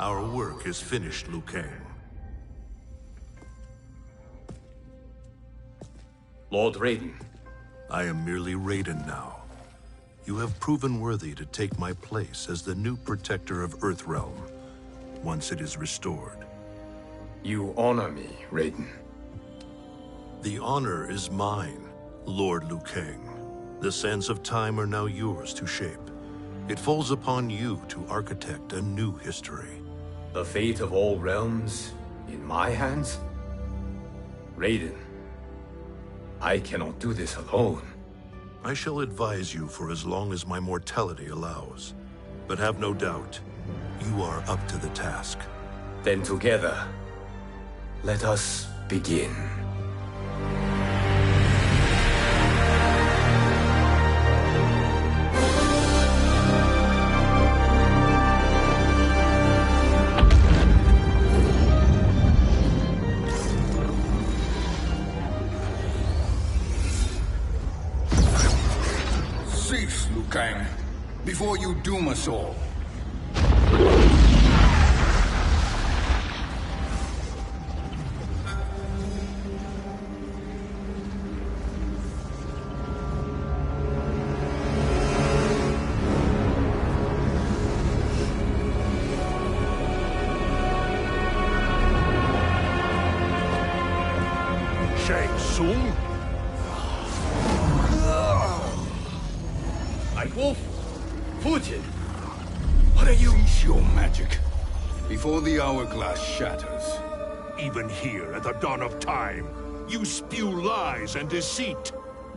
Our work is finished, Liu Kang. Lord Raiden. I am merely Raiden now. You have proven worthy to take my place as the new protector of Earthrealm, once it is restored. You honor me, Raiden. The honor is mine, Lord Liu Kang. The sands of time are now yours to shape. It falls upon you to architect a new history. The fate of all realms in my hands? Raiden, I cannot do this alone. I shall advise you for as long as my mortality allows. But have no doubt, you are up to the task. Then together, let us begin. Cease, Liu Kang, before you doom us all. Shang Tsung? Wolf, Fujin, what are you? Cease your magic before the hourglass shatters. Even here at the dawn of time, you spew lies and deceit.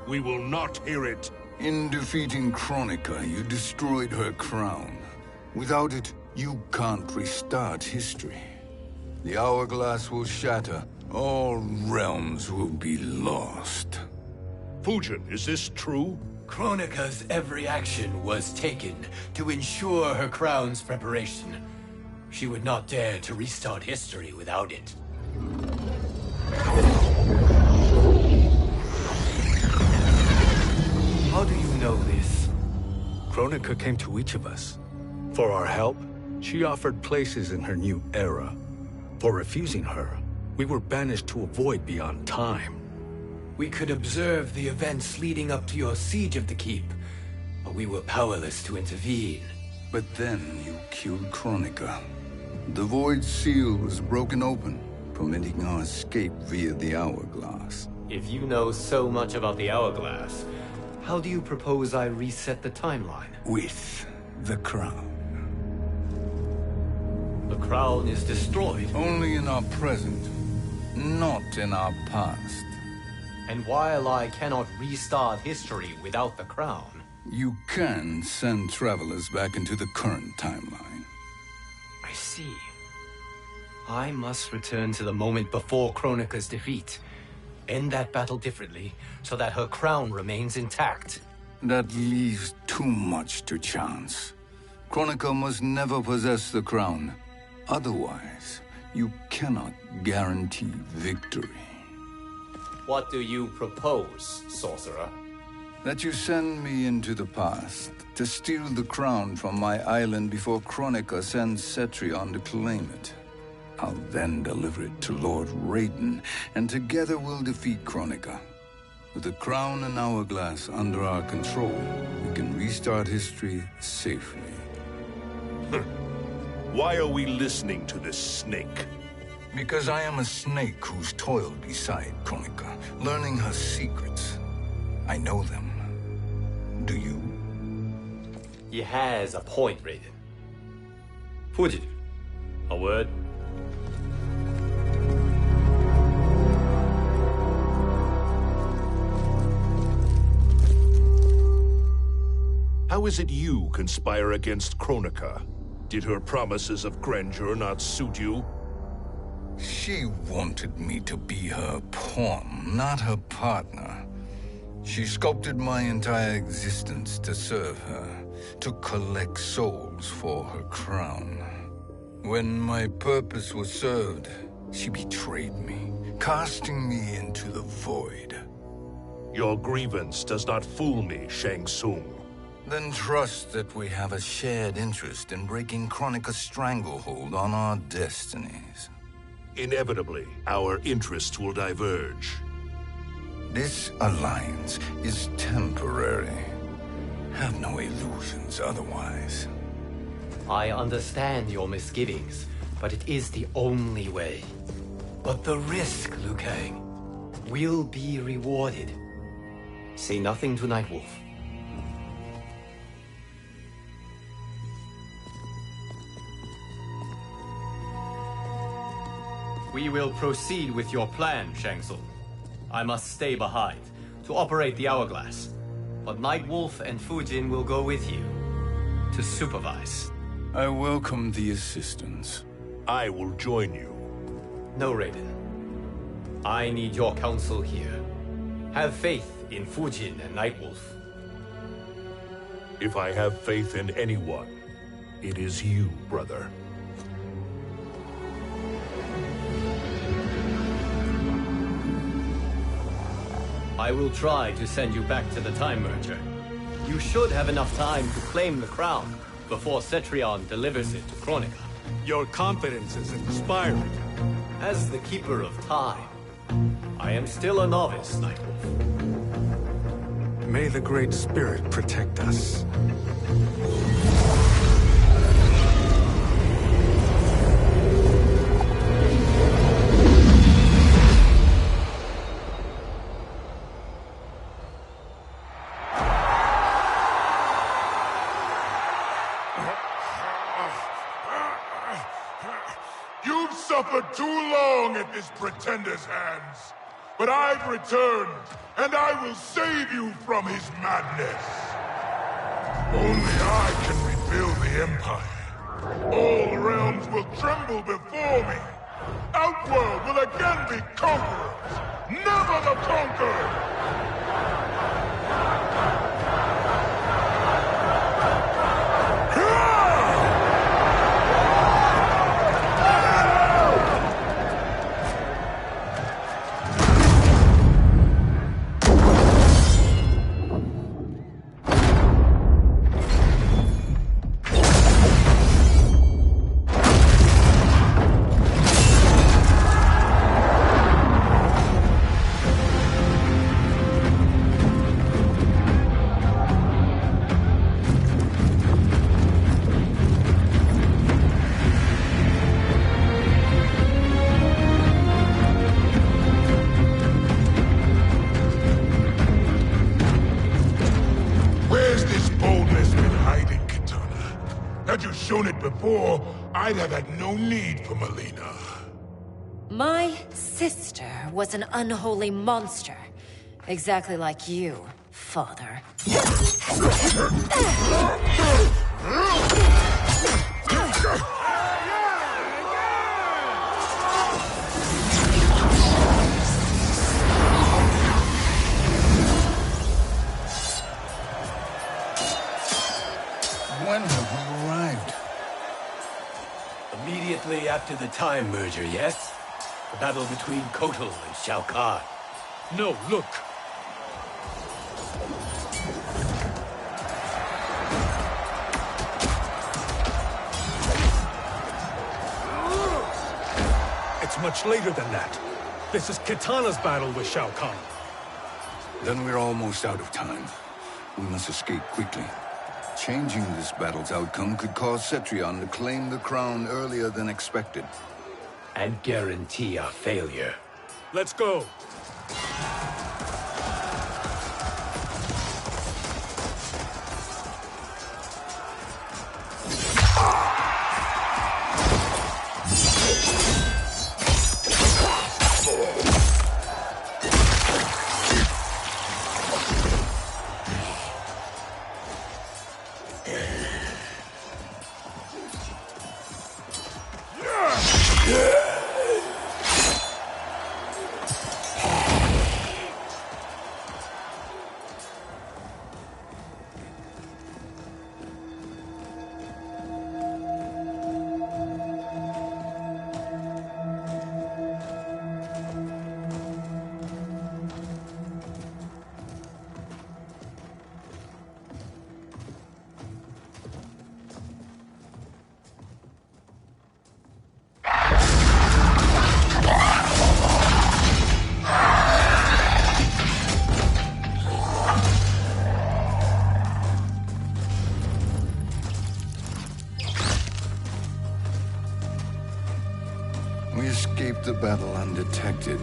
We will not hear it. In defeating Kronika, you destroyed her crown. Without it, you can't restart history. The hourglass will shatter. All realms will be lost. Fujin, is this true? Kronika's every action was taken to ensure her crown's preparation. She would not dare to restart history without it. How do you know this? Kronika came to each of us. For our help, she offered places in her new era. For refusing her, we were banished to a void beyond time. We could observe the events leading up to your siege of the keep, but we were powerless to intervene. But then you killed Kronika. The void seal was broken open, permitting our escape via the hourglass. If you know so much about the hourglass, how do you propose I reset the timeline? With the crown. The crown is destroyed. Only in our present, not in our past. And while I cannot restart history without the crown... You can send travelers back into the current timeline. I see. I must return to the moment before Kronika's defeat. End that battle differently, so that her crown remains intact. That leaves too much to chance. Kronika must never possess the crown. Otherwise, you cannot guarantee victory. What do you propose, sorcerer? That you send me into the past to steal the crown from my island before Kronika sends Cetrion to claim it. I'll then deliver it to Lord Raiden, and together we'll defeat Kronika. With the crown and hourglass under our control, we can restart history safely. Why are we listening to this snake? Because I am a snake who's toiled beside Kronika, learning her secrets. I know them. Do you? He has a point, Raiden. Fujin, a word? How is it you conspire against Kronika? Did her promises of grandeur not suit you? She wanted me to be her pawn, not her partner. She sculpted my entire existence to serve her, to collect souls for her crown. When my purpose was served, she betrayed me, casting me into the void. Your grievance does not fool me, Shang Tsung. Then trust that we have a shared interest in breaking Kronika's stranglehold on our destinies. Inevitably, our interests will diverge. This alliance is temporary. Have no illusions otherwise. I understand your misgivings, but it is the only way. But the risk, Liu Kang, will be rewarded. Say nothing to Nightwolf. We will proceed with your plan, Shang Tsung. I must stay behind to operate the Hourglass. But Nightwolf and Fujin will go with you to supervise. I welcome the assistance. I will join you. No, Raiden. I need your counsel here. Have faith in Fujin and Nightwolf. If I have faith in anyone, it is you, brother. I will try to send you back to the Time Merger. You should have enough time to claim the crown before Cetrion delivers it to Kronika. Your confidence is inspiring. As the Keeper of Time, I am still a novice, Nightwolf. May the Great Spirit protect us. You've suffered too long at this pretender's hands. But I've returned, and I will save you from his madness. Only I can rebuild the Empire. All realms will tremble before me. Outworld will again be conquerors, never the conquered! Had you shown it before, I'd have had no need for Melina. My sister was an unholy monster. Exactly like you, father. When have we arrived? Immediately after the Time Merger, yes? The battle between Kotal and Shao Kahn. No, look. It's much later than that. This is Kitana's battle with Shao Kahn. Then we're almost out of time. We must escape quickly. Changing this battle's outcome could cause Cetrion to claim the crown earlier than expected. And guarantee our failure. Let's go. escaped the battle undetected.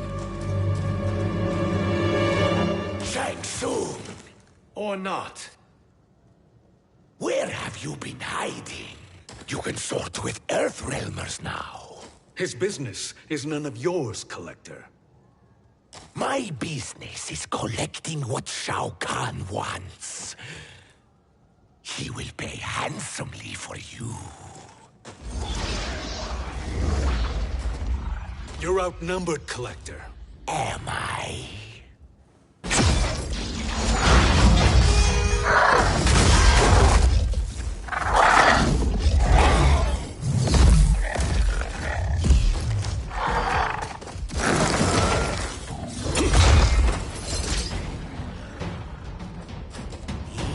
Shang Tsung! Or not. Where have you been hiding? You can sort with Earthrealmers now. His business is none of yours, Collector. My business is collecting what Shao Kahn wants. He will pay handsomely for you. You're outnumbered, Collector. Am I?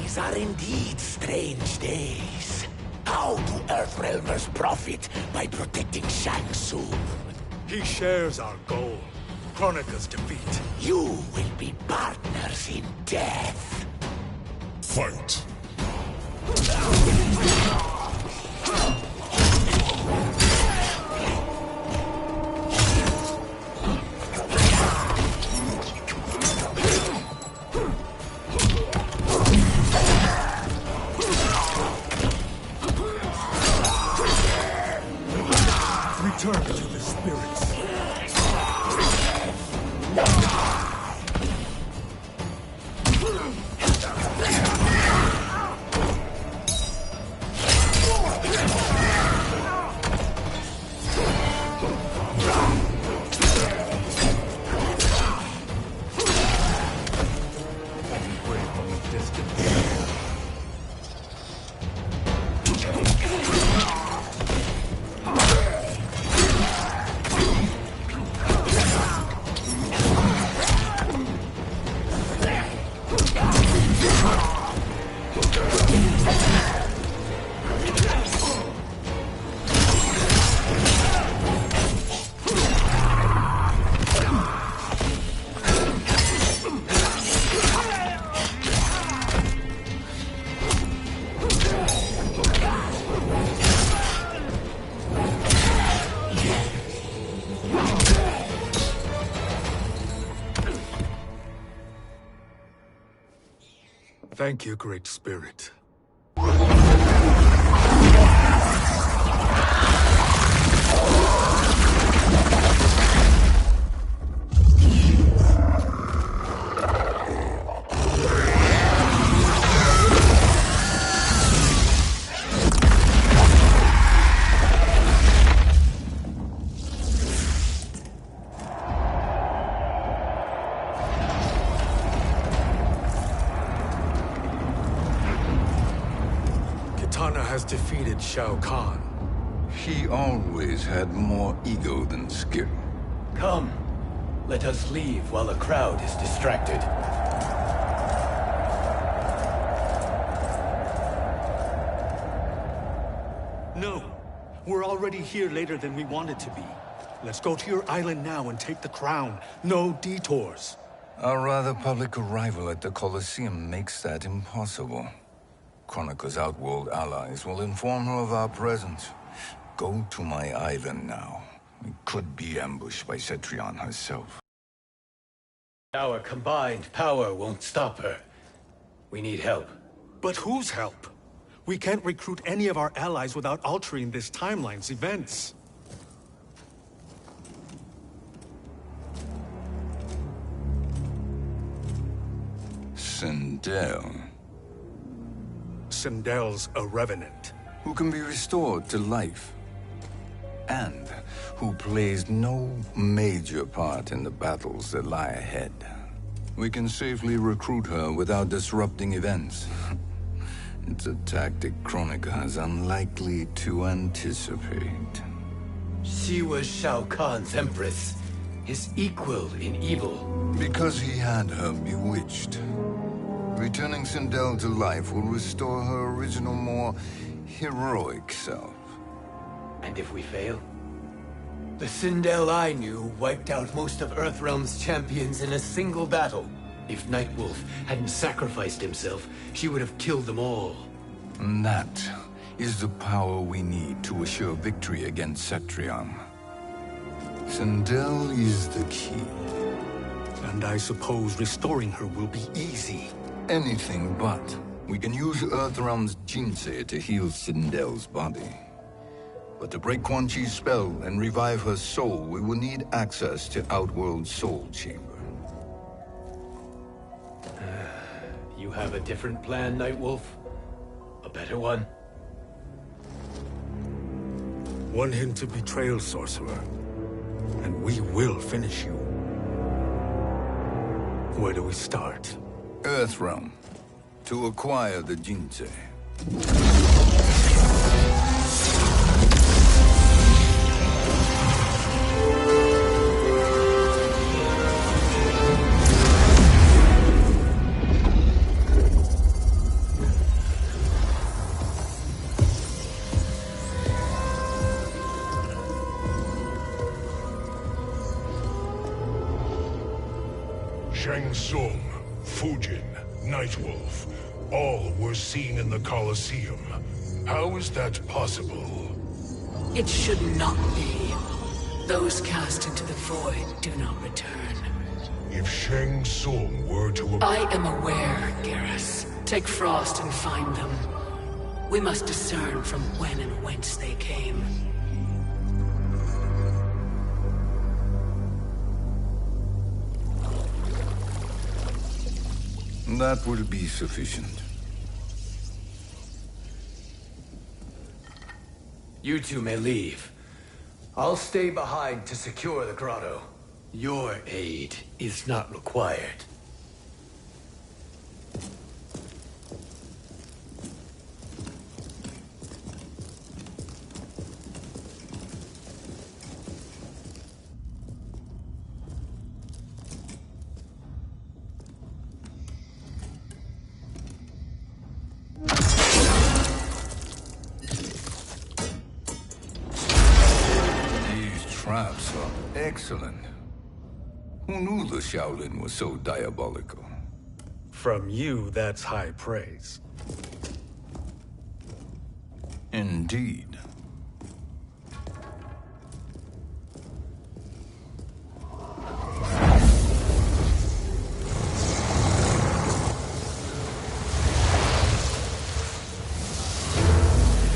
These are indeed strange days. How do Earthrealmers profit by protecting Shang Tsung? He shares our goal. Kronika's defeat. You will be partners in death. Fight! Return to the spirits. Thank you, Great Spirit. Kitana has defeated Shao Kahn. He always had more ego than skill. Come, let us leave while the crowd is distracted. No, we're already here later than we wanted to be. Let's go to your island now and take the crown. No detours. Our rather public arrival at the Colosseum makes that impossible. Kronika's outworld allies will inform her of our presence. Go to my island now. We could be ambushed by Cetrion herself. Our combined power won't stop her. We need help. But whose help? We can't recruit any of our allies without altering this timeline's events. Sindel, Sindel's a revenant. who can be restored to life, and who plays no major part in the battles that lie ahead. We can safely recruit her without disrupting events. It's a tactic Kronika is unlikely to anticipate. She was Shao Kahn's empress, his equal in evil. Because he had her bewitched. Returning Sindel to life will restore her original, more heroic self. And if we fail? The Sindel I knew wiped out most of Earthrealm's champions in a single battle. If Nightwolf hadn't sacrificed himself, she would have killed them all. And that is the power we need to assure victory against Cetrion. Sindel is the key. And I suppose restoring her will be easy. Anything but. We can use Earthrealm's Jinsei to heal Sindel's body. But to break Quan Chi's spell and revive her soul, we will need access to Outworld's Soul Chamber. You have a different plan, Nightwolf? A better one? One hint of betrayal, Sorcerer, and we will finish you. Where do we start? Earthrealm. To acquire the Jinsei. Shang Tsung, Fujin, Nightwolf, all were seen in the Colosseum. How is that possible? It should not be. Those cast into the void do not return. If Shang Tsung were to... I am aware, Garrus. Take Frost and find them. We must discern from when and whence they came. That will be sufficient. You two may leave. I'll stay behind to secure the grotto. Your aid is not required. Traps are excellent. Who knew the Shaolin was so diabolical? From you, that's high praise. Indeed.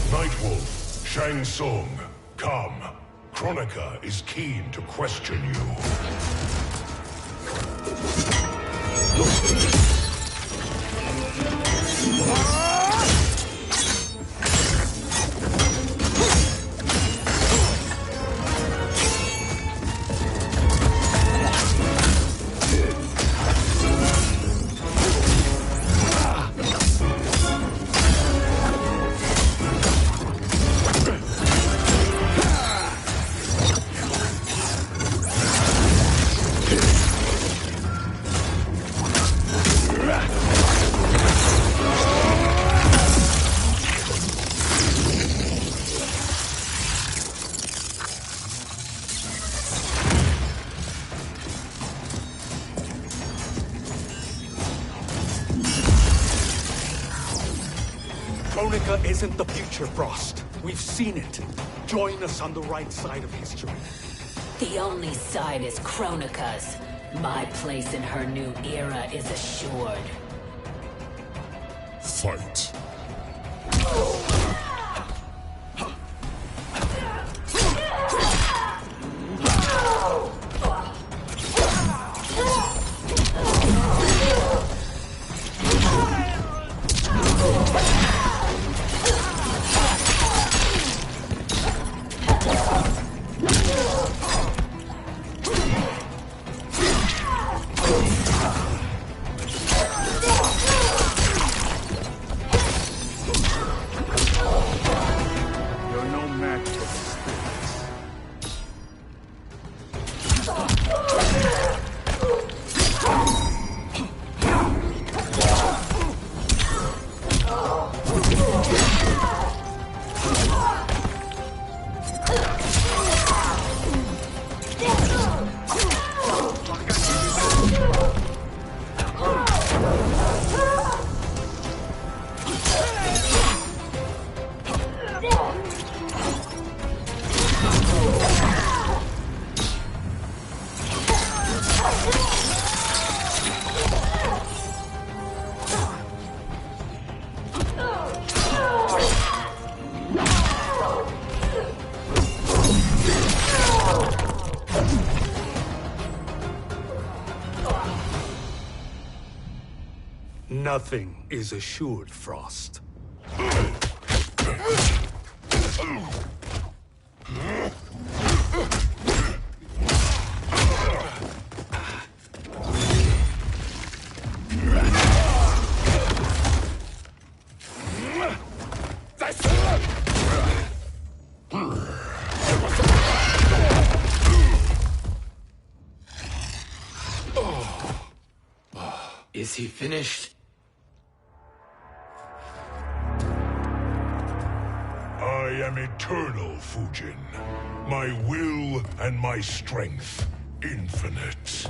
Nightwolf, Shang Tsung, come. Kronika is keen to question you. Kronika isn't the future, Frost. We've seen it. Join us on the right side of history. The only side is Kronika's. My place in her new era is assured. Fight. Nothing is assured, Frost. Is he finished? I am eternal, Fujin. My will and my strength, infinite.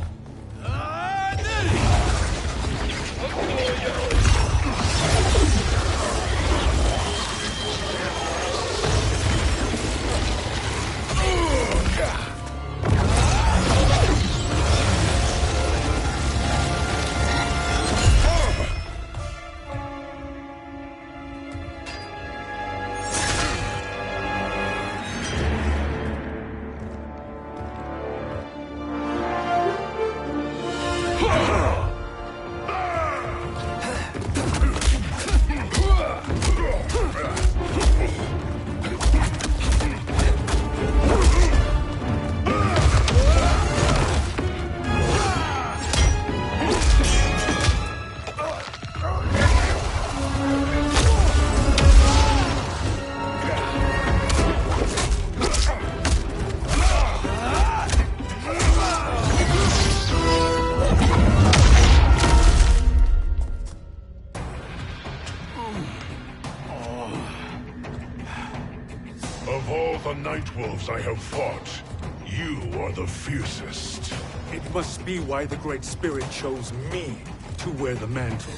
Of all the Nightwolves I have fought, you are the fiercest. It must be why the Great Spirit chose me to wear the mantle.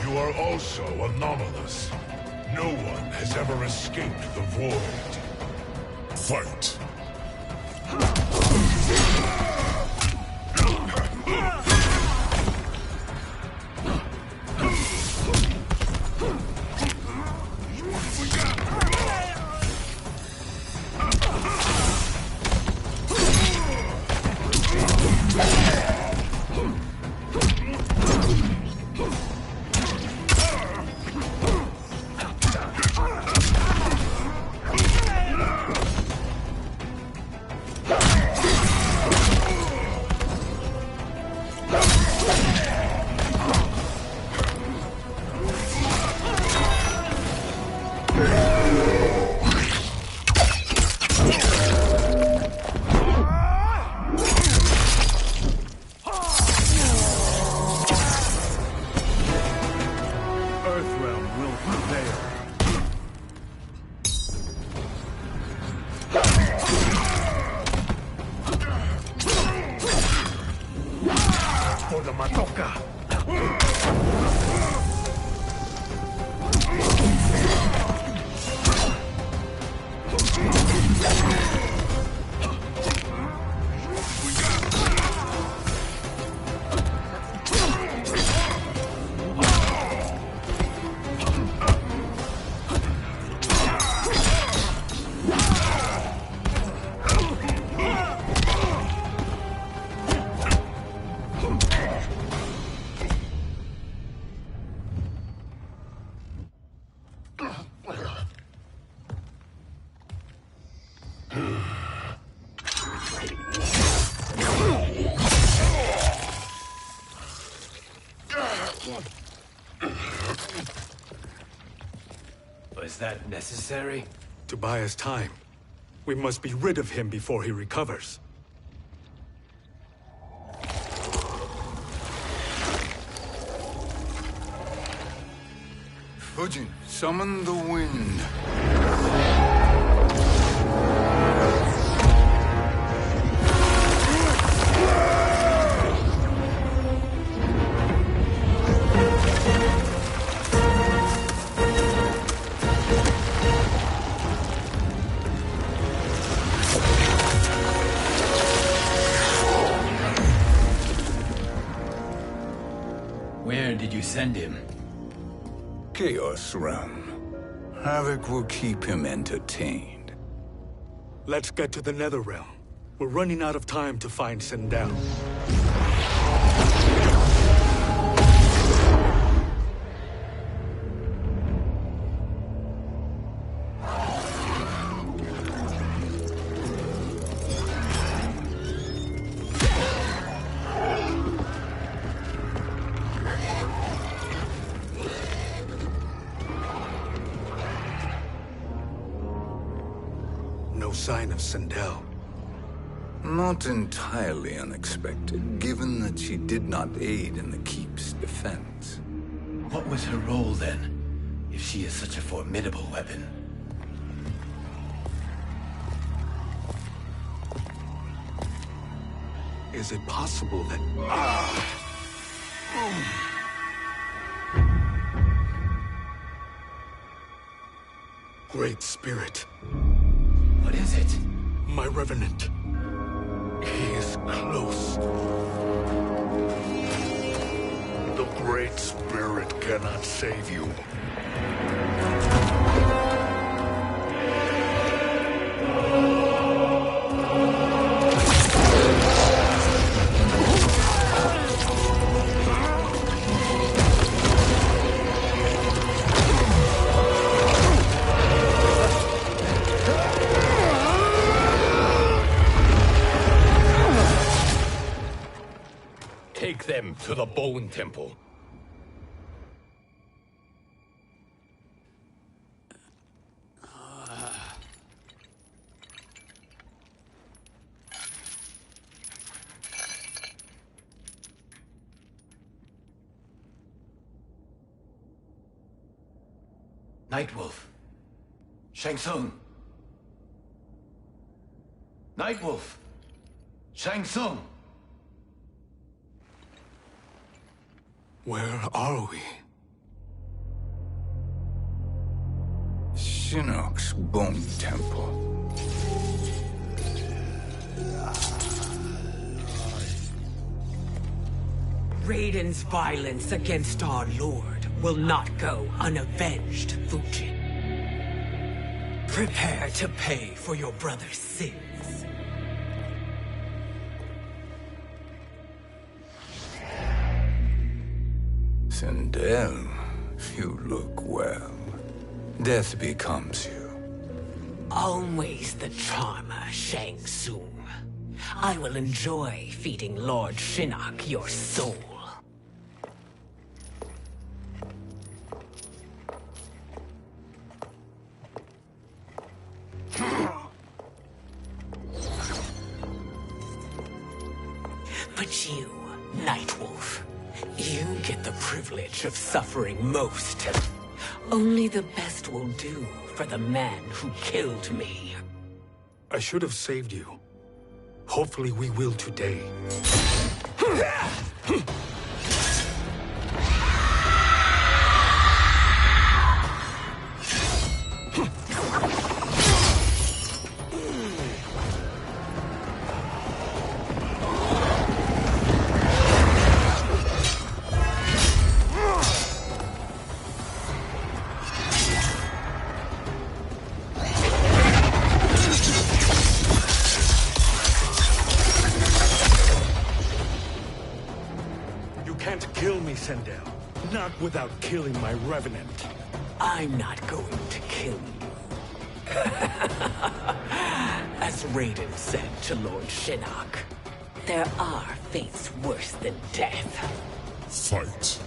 You are also anomalous. No one has ever escaped the void. Fight! Was that necessary? To buy us time. We must be rid of him before he recovers. Fujin, summon the wind. Where did you send him? Chaos Realm. Havoc will keep him entertained. Let's get to the Netherrealm. We're running out of time to find Sindel. No sign of Sindel. Not entirely unexpected, given that she did not aid in the Keep's defense. What was her role then, if she is such a formidable weapon? Is it possible that... Great Spirit. What is it? My Revenant. He is close. The Great Spirit cannot save you. Take them to the Bone Temple. Nightwolf. Shang Tsung. Nightwolf. Shang Tsung. Where are we? Shinnok's Bone Temple. Raiden's violence against our Lord will not go unavenged, Fujin. Prepare to pay for your brother's sins. Sindel, you look well. Death becomes you. Always the charmer, Shang Tsung. I will enjoy feeding Lord Shinnok your soul. But you, Nightwolf, you get the privilege of suffering most. Only the best will do for the man who killed me. I should have saved you. Hopefully we will today. Sindel. Not without killing my Revenant. I'm not going to kill you. As Raiden said to Lord Shinnok, there are fates worse than death. Fight.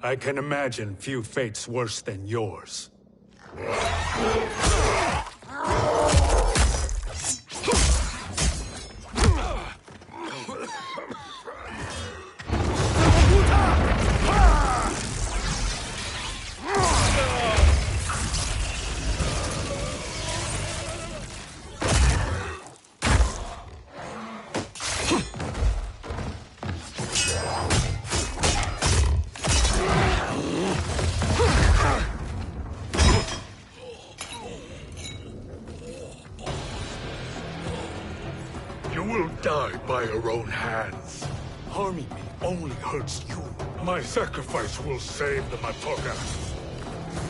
I can imagine few fates worse than yours. You will die by your own hands. Harming me only hurts you. My sacrifice will save the Matoka.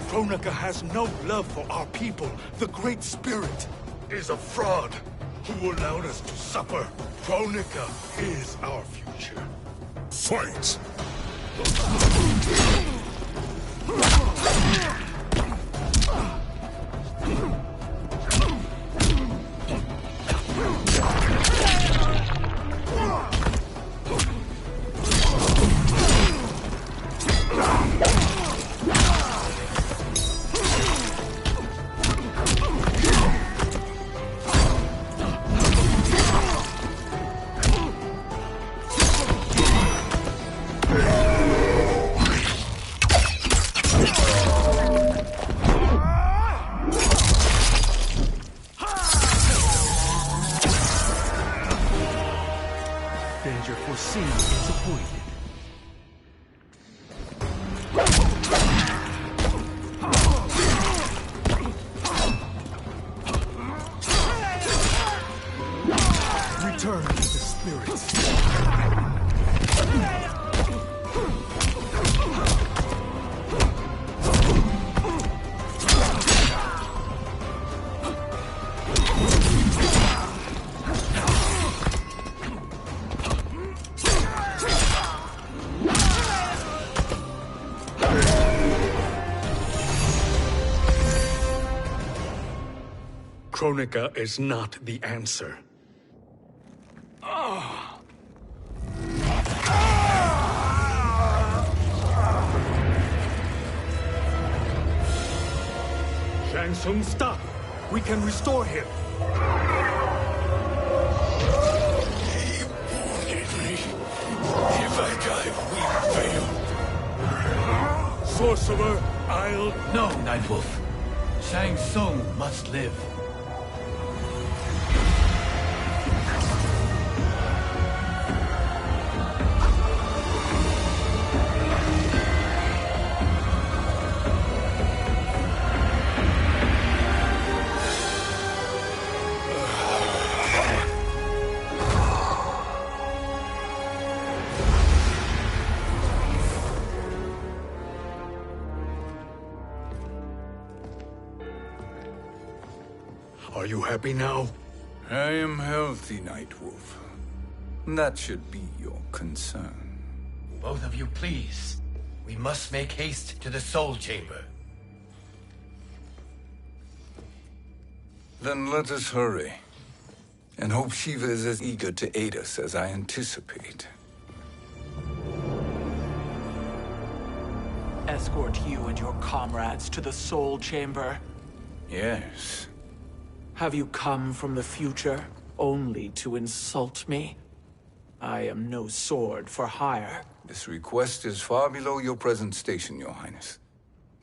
Kronika has no love for our people. The Great Spirit Is a fraud who allowed us to suffer. Kronika is our future. Fight! danger foreseen is avoided. Return to the spirits. Kronika is not the answer. Shang Tsung, stop! We can restore him! He wounded me. If I die, we fail. Sorcerer, I'll... No, Nightwolf. Shang Tsung must live. Are you happy now? I am healthy, Nightwolf. That should be your concern. Both of you, please. We must make haste to the Soul Chamber. Then let us hurry. And hope Shiva is as eager to aid us as I anticipate. Escort you and your comrades to the Soul Chamber. Yes. Have you come from the future only to insult me? I am no sword for hire. This request is far below your present station, Your Highness.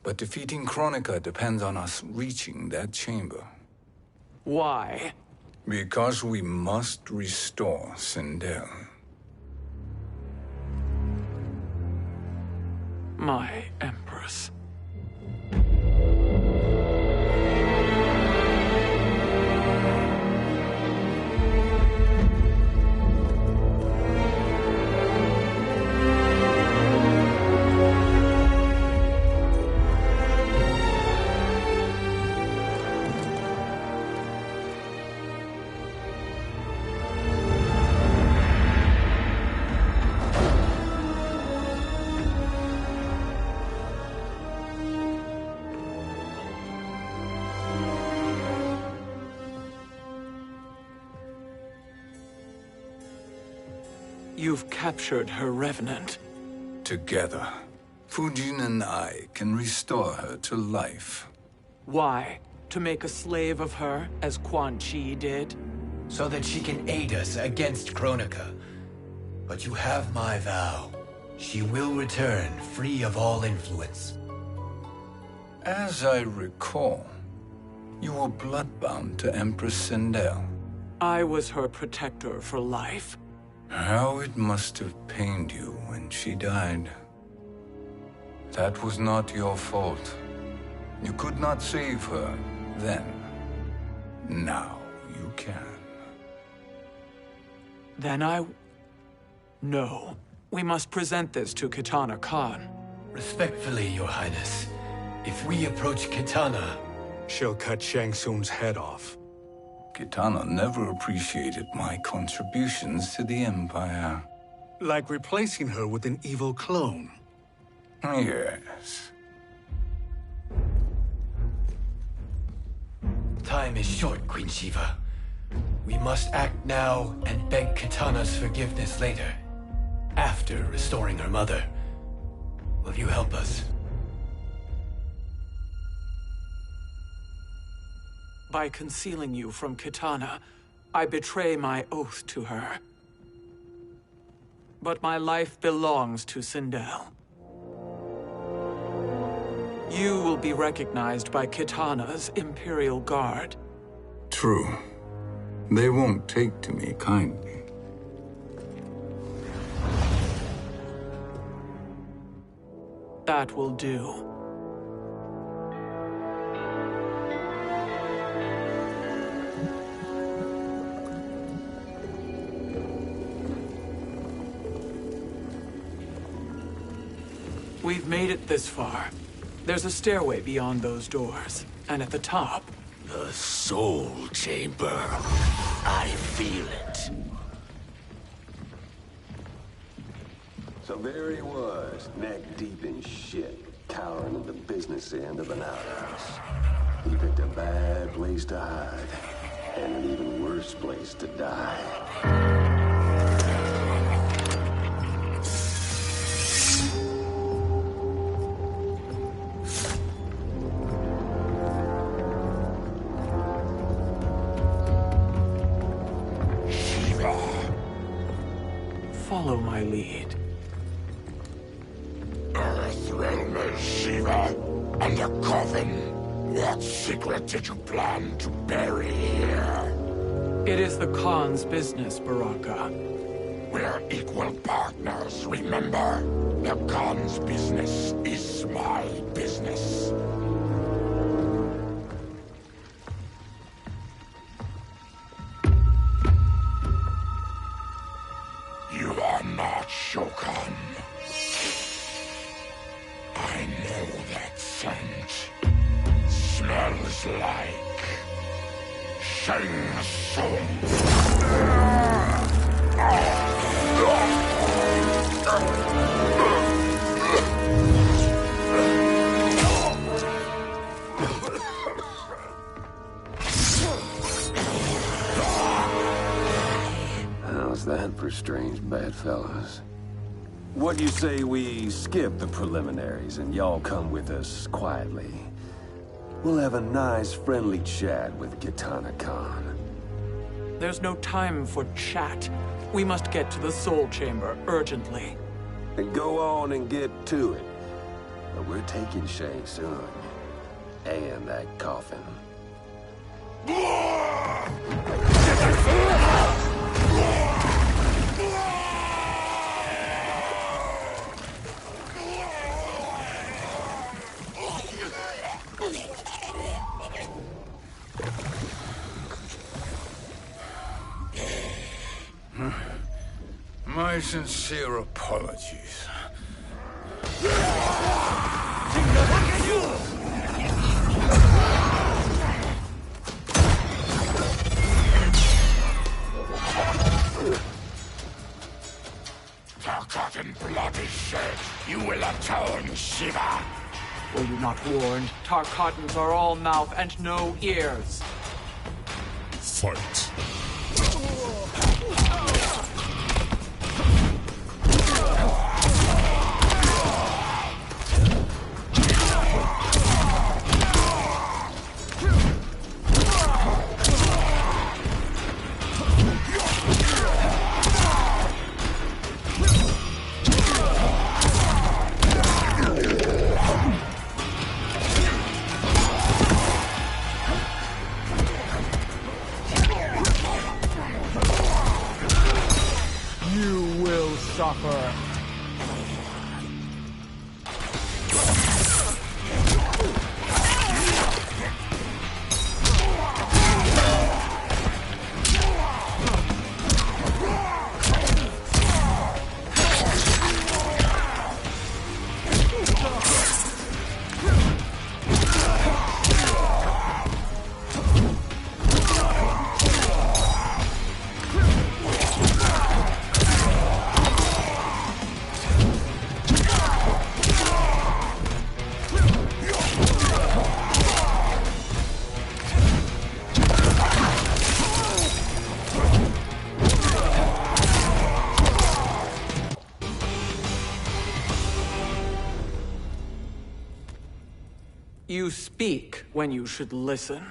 But defeating Kronika depends on us reaching that chamber. Why? Because we must restore Sindel. My Empress. You've captured her revenant. Together, Fujin and I can restore her to life. Why? To make a slave of her, as Quan Chi did? So that she can aid us against Kronika. But you have my vow. She will return free of all influence. As I recall, you were bloodbound to Empress Sindel. I was her protector for life. How it must have pained you when she died. That was not your fault. You could not save her then. Now you can. Then No. We must present this to Kitana Khan. Respectfully, Your Highness, if we approach Kitana, she'll cut Shang Tsung's head off. Kitana never appreciated my contributions to the Empire. Like replacing her with an evil clone. Yes. Time is short, Queen Shiva. We must act now and beg Kitana's forgiveness later. After restoring her mother. Will you help us? By concealing you from Kitana, I betray my oath to her. But my life belongs to Sindel. You will be recognized by Kitana's Imperial Guard. True. They won't take to me kindly. That will do. We've made it this far. There's a stairway beyond those doors, and at the top... The Soul Chamber. I feel it. So there he was, neck deep in shit, cowering at the business end of an outhouse. He picked a bad place to hide, and an even worse place to die. Follow my lead. Earthrealm is Shiva, and a coffin. What secret did you plan to bury here? It is the Khan's business, Baraka. We're equal partners, remember? The Khan's business is my business. You are not Shokan. I know that scent. Smells like Shang Tsung. How's that for strange bedfellows? What do you say we skip the preliminaries and y'all come with us quietly? We'll have a nice, friendly chat with Kitana Khan. There's no time for chat. We must get to the Soul Chamber urgently. Then go on and get to it. But we're taking Shang Tsung. And that coffin. My sincere apologies. Forgotten bloody shed, you will atone, Shiva. Were you not warned? Tarkatans are all mouth and no ears. Fight. You speak when you should listen.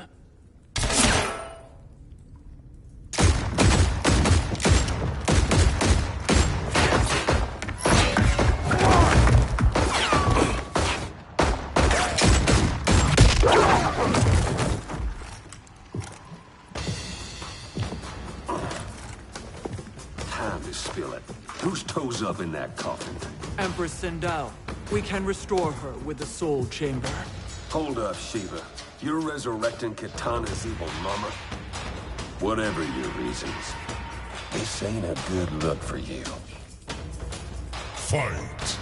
Time to spill it. Whose toes up in that coffin? Empress Sindel, we can restore her with the Soul Chamber. Hold up, Shiva. You're resurrecting Kitana's evil mama? Whatever your reasons, this ain't a good look for you. Fight!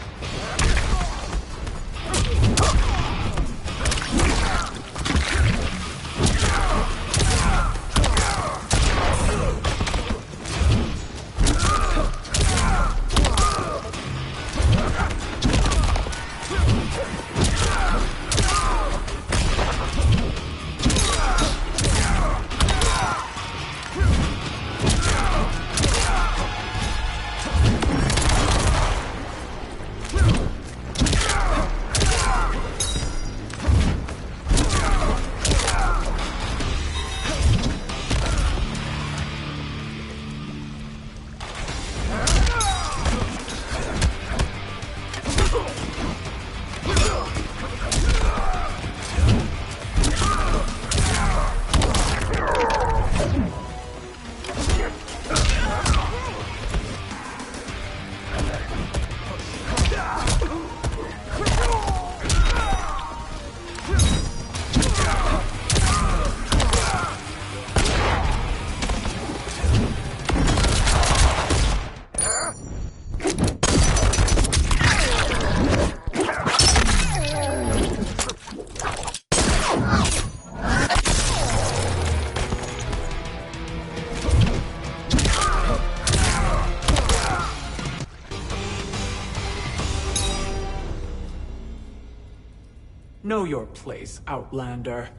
Know your place, Outlander.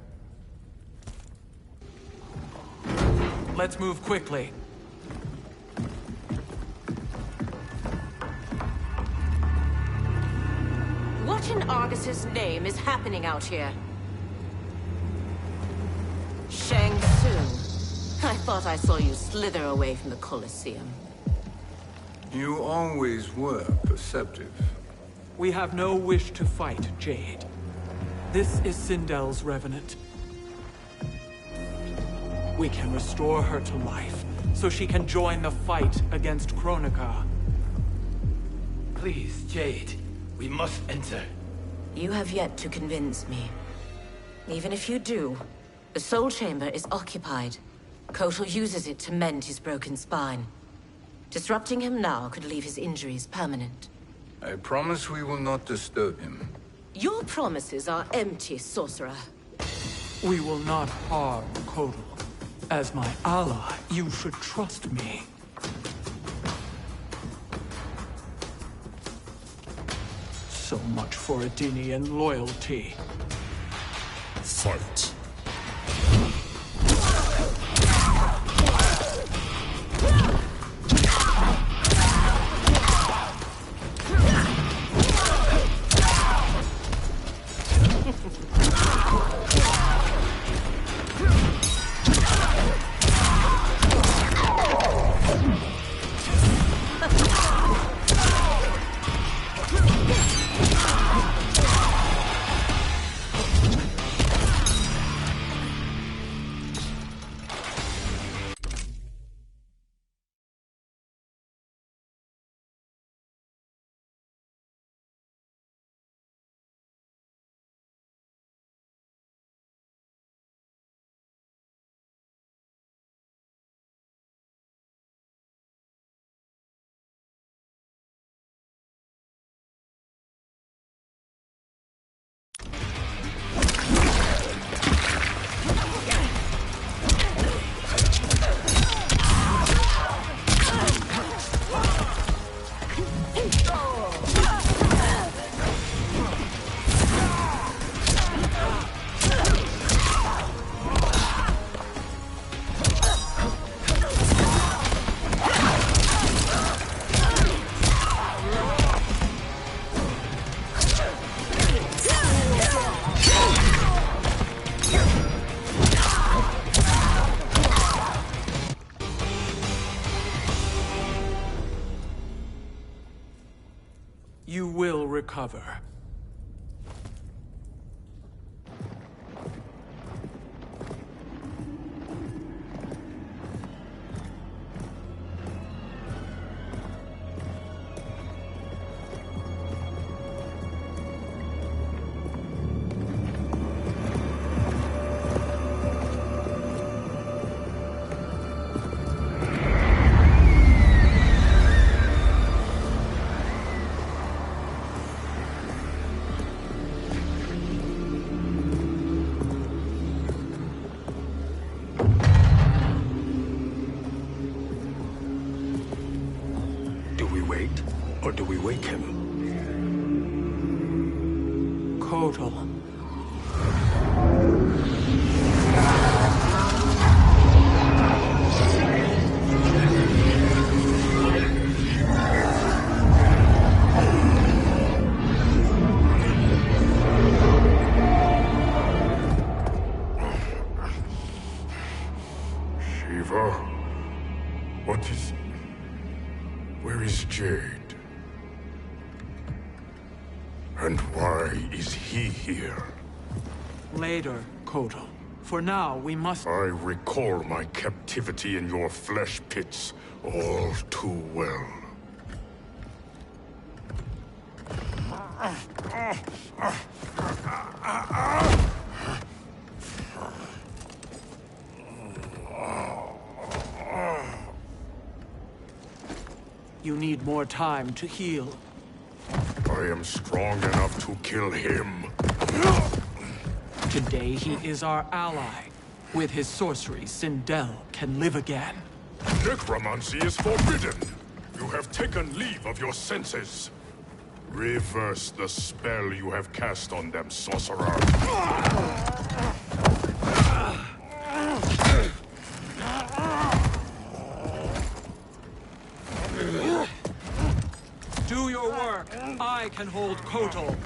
Let's move quickly. What in Argus's name is happening out here? Shang Tsung. I thought I saw you slither away from the Colosseum. You always were perceptive. We have no wish to fight, Jade. This is Sindel's Revenant. We can restore her to life, so she can join the fight against Kronika. Please, Jade. We must enter. You have yet to convince me. Even if you do, the Soul Chamber is occupied. Kotal uses it to mend his broken spine. Disrupting him now could leave his injuries permanent. I promise we will not disturb him. Your promises are empty, sorcerer. We will not harm Kotal. As my ally, you should trust me. So much for Adenian loyalty. Fight! will recover. Or do we wake him? Kotal. Shiva? What is... Where is Jade? And why is he here? Later, Kotal. For now, we must... I recall my captivity in your flesh pits all too well. You need more time to heal. I am strong enough to kill him. Today he is our ally. With his sorcery, Sindel can live again. Necromancy is forbidden. You have taken leave of your senses. Reverse the spell you have cast on them, sorcerer. Do your work. I can hold Kotal.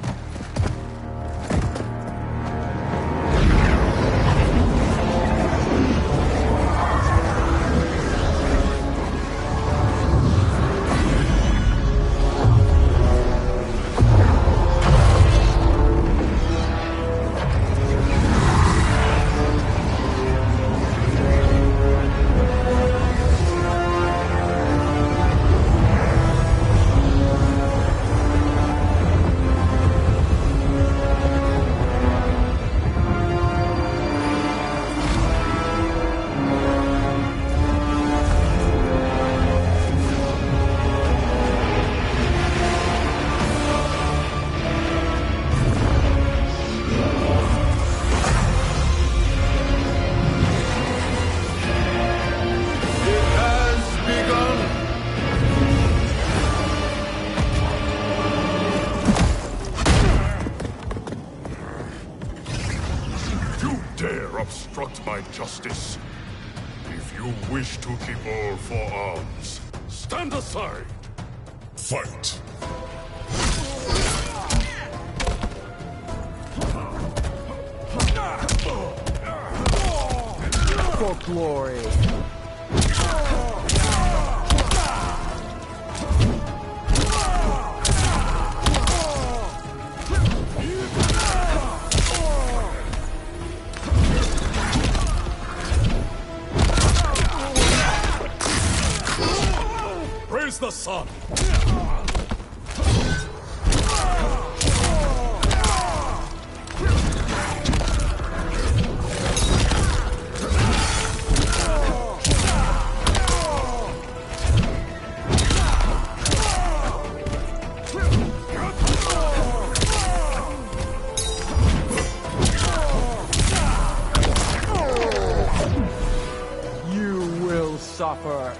Obstruct my justice. If you wish to keep all four arms, stand aside. Fight. For glory. Praise the sun! You will suffer.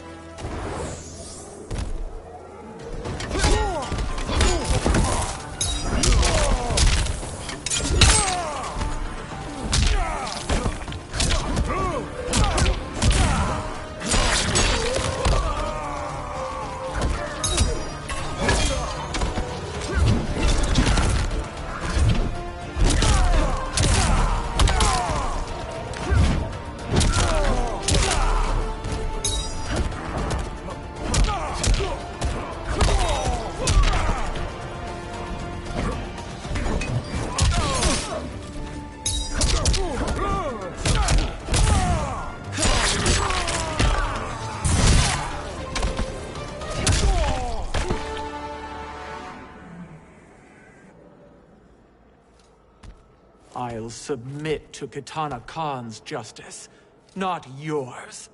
I'll submit to Kitana Khan's justice, not yours.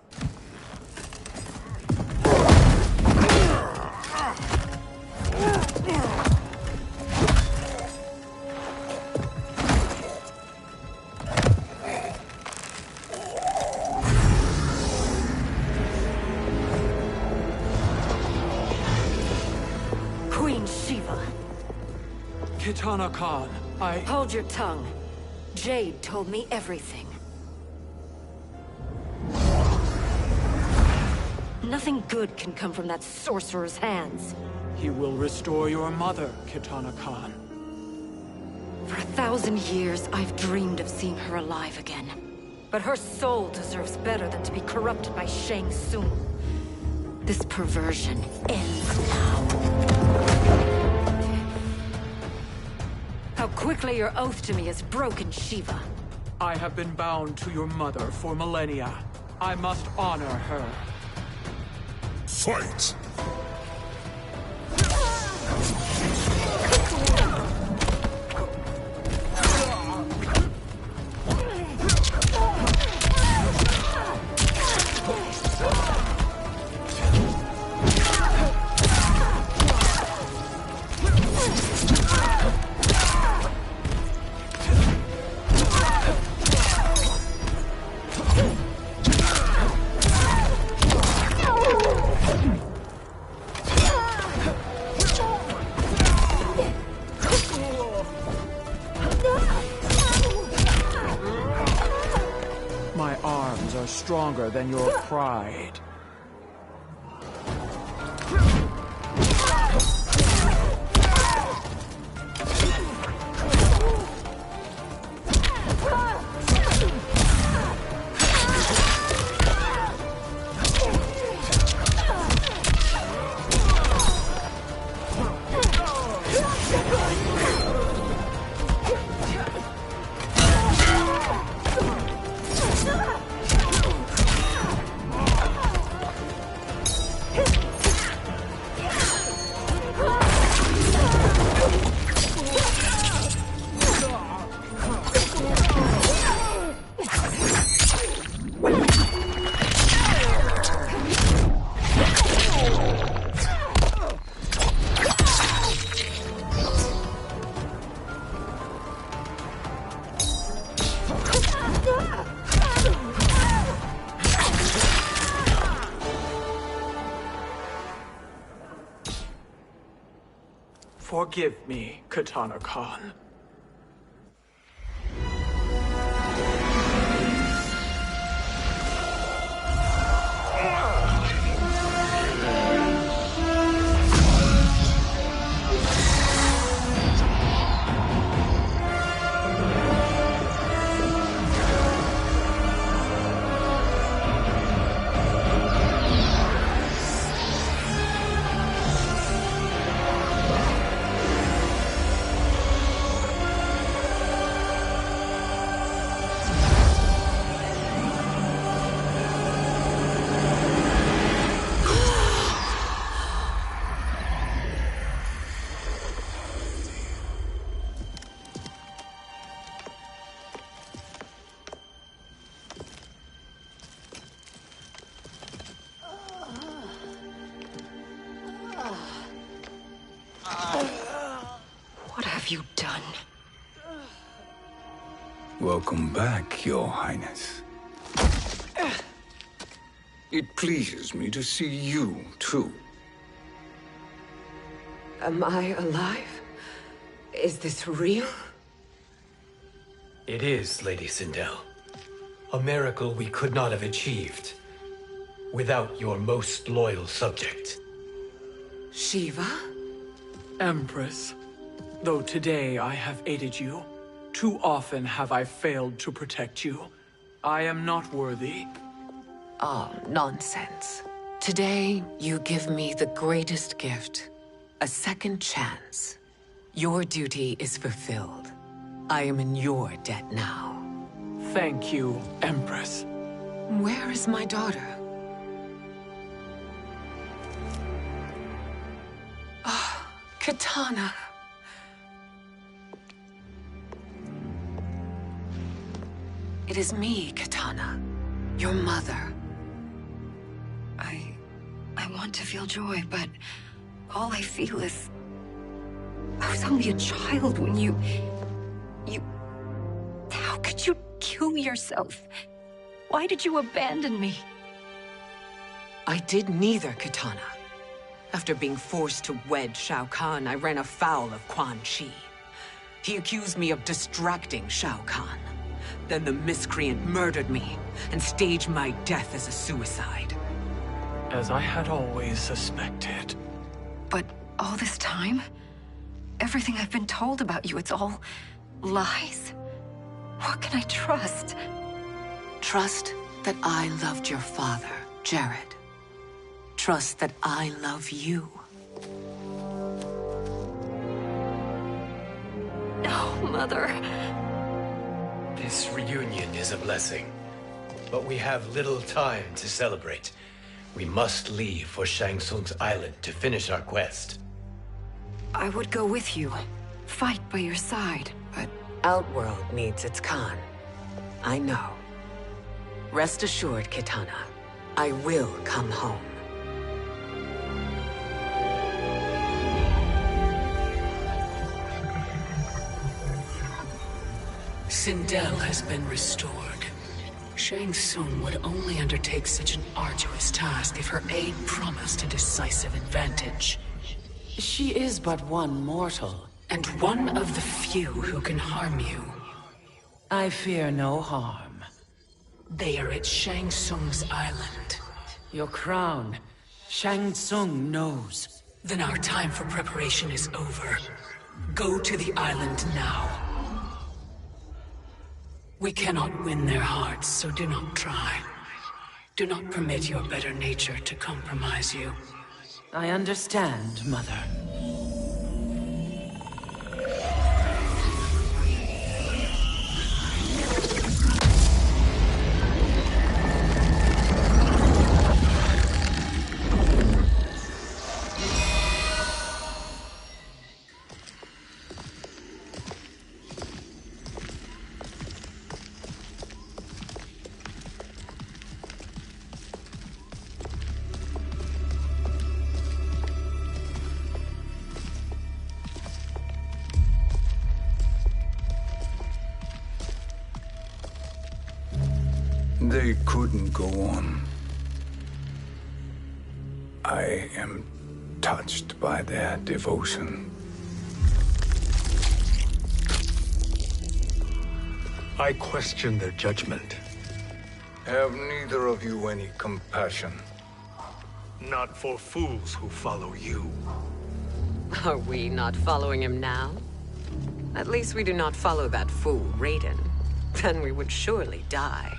Queen Shiva. Kitana Khan, Hold your tongue. Jade told me everything. Nothing good can come from that sorcerer's hands. He will restore your mother, Kitana Khan. For 1,000 years, I've dreamed of seeing her alive again. But her soul deserves better than to be corrupted by Shang Tsung. This perversion ends now. How quickly your oath to me is broken, Shiva. I have been bound to your mother for millennia. I must honor her. Fight! My arms are stronger than your pride. Forgive me, Kitana Khan. What have you done? Welcome back, Your Highness. It pleases me to see you, too. Am I alive? Is this real? It is, Lady Sindel. A miracle we could not have achieved without your most loyal subject. Shiva? Empress, though today I have aided you, too often have I failed to protect you. I am not worthy. Oh, nonsense. Today, you give me the greatest gift. A second chance. Your duty is fulfilled. I am in your debt now. Thank you, Empress. Where is my daughter? Kitana. It is me, Kitana. Your mother. I want to feel joy, but all I feel is... I was only a child when you... How could you kill yourself? Why did you abandon me? I did neither, Kitana. After being forced to wed Shao Kahn, I ran afoul of Quan Chi. He accused me of distracting Shao Kahn. Then the miscreant murdered me and staged my death as a suicide. As I had always suspected. But all this time? Everything I've been told about you, it's all lies? What can I trust? Trust that I loved your father, Jared. Trust that I love you. No, Mother. This reunion is a blessing, but we have little time to celebrate. We must leave for Shang Tsung's island to finish our quest. I would go with you, fight by your side, but... Outworld needs its Khan. I know. Rest assured, Kitana. I will come home. Sindel has been restored. Shang Tsung would only undertake such an arduous task if her aid promised a decisive advantage. She is but one mortal, and one of the few who can harm you. I fear no harm. They are at Shang Tsung's island. Your crown, Shang Tsung knows. Then our time for preparation is over. Go to the island now. We cannot win their hearts, so do not try. Do not permit your better nature to compromise you. I understand, Mother. They couldn't go on. I am touched by their devotion. I question their judgment. Have neither of you any compassion? Not for fools who follow you. Are we not following him now? At least we do not follow that fool, Raiden. Then we would surely die.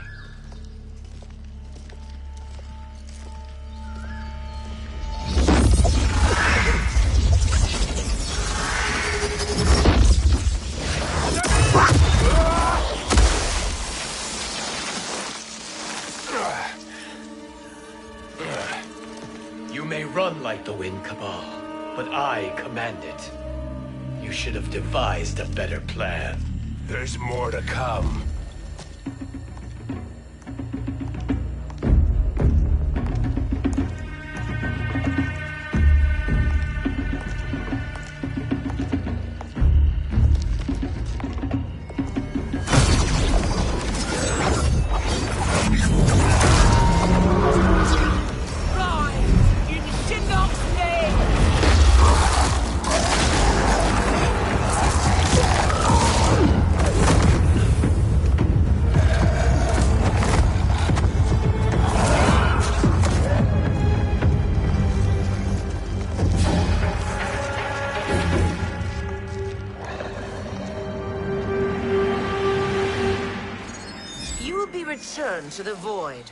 You may run like the wind, Cabal, but I command it. You should have devised a better plan. There's more to come. Return to the void.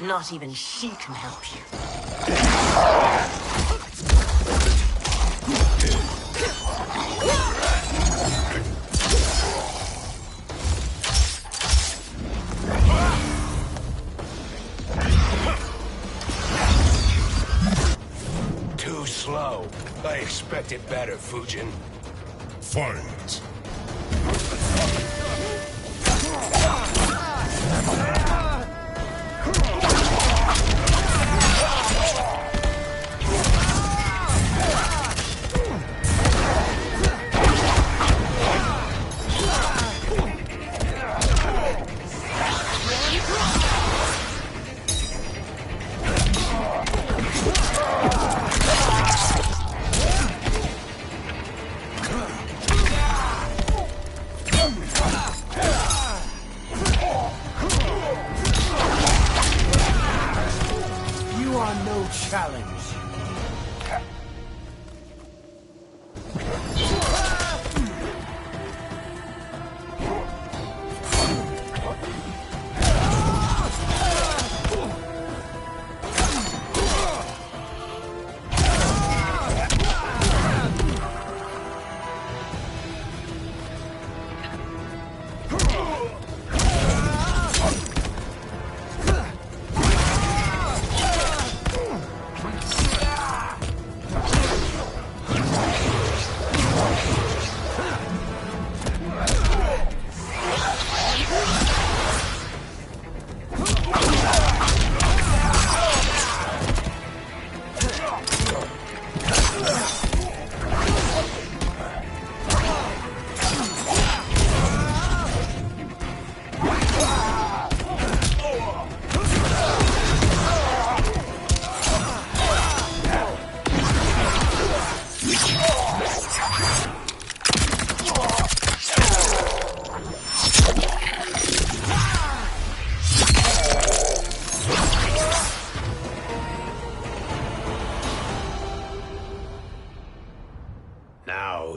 Not even she can help you. Too slow. I expected better, Fujin. Fight.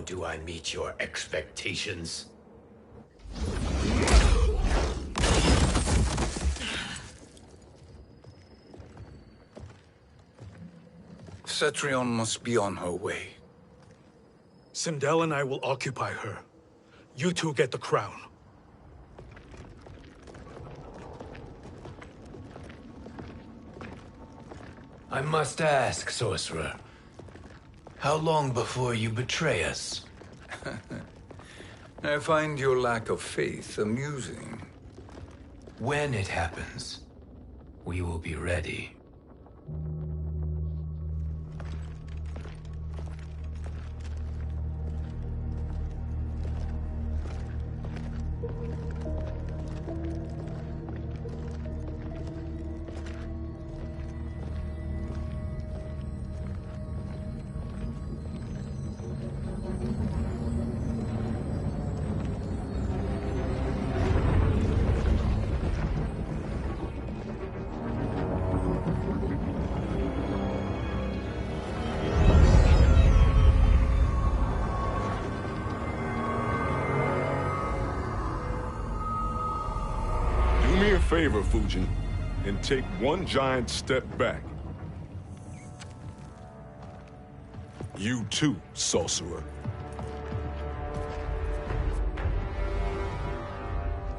do I meet your expectations? Cetrion must be on her way. Sindel and I will occupy her. You two get the crown. I must ask, sorcerer. How long before you betray us? I find your lack of faith amusing. When it happens, we will be ready. Favor, Fujin, and take one giant step back. You too, sorcerer.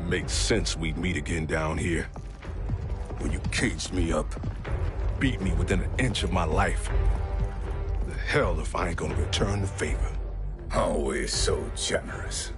Makes sense we'd meet again down here. When you caged me up, beat me within an inch of my life. The hell if I ain't gonna return the favor. Always so generous.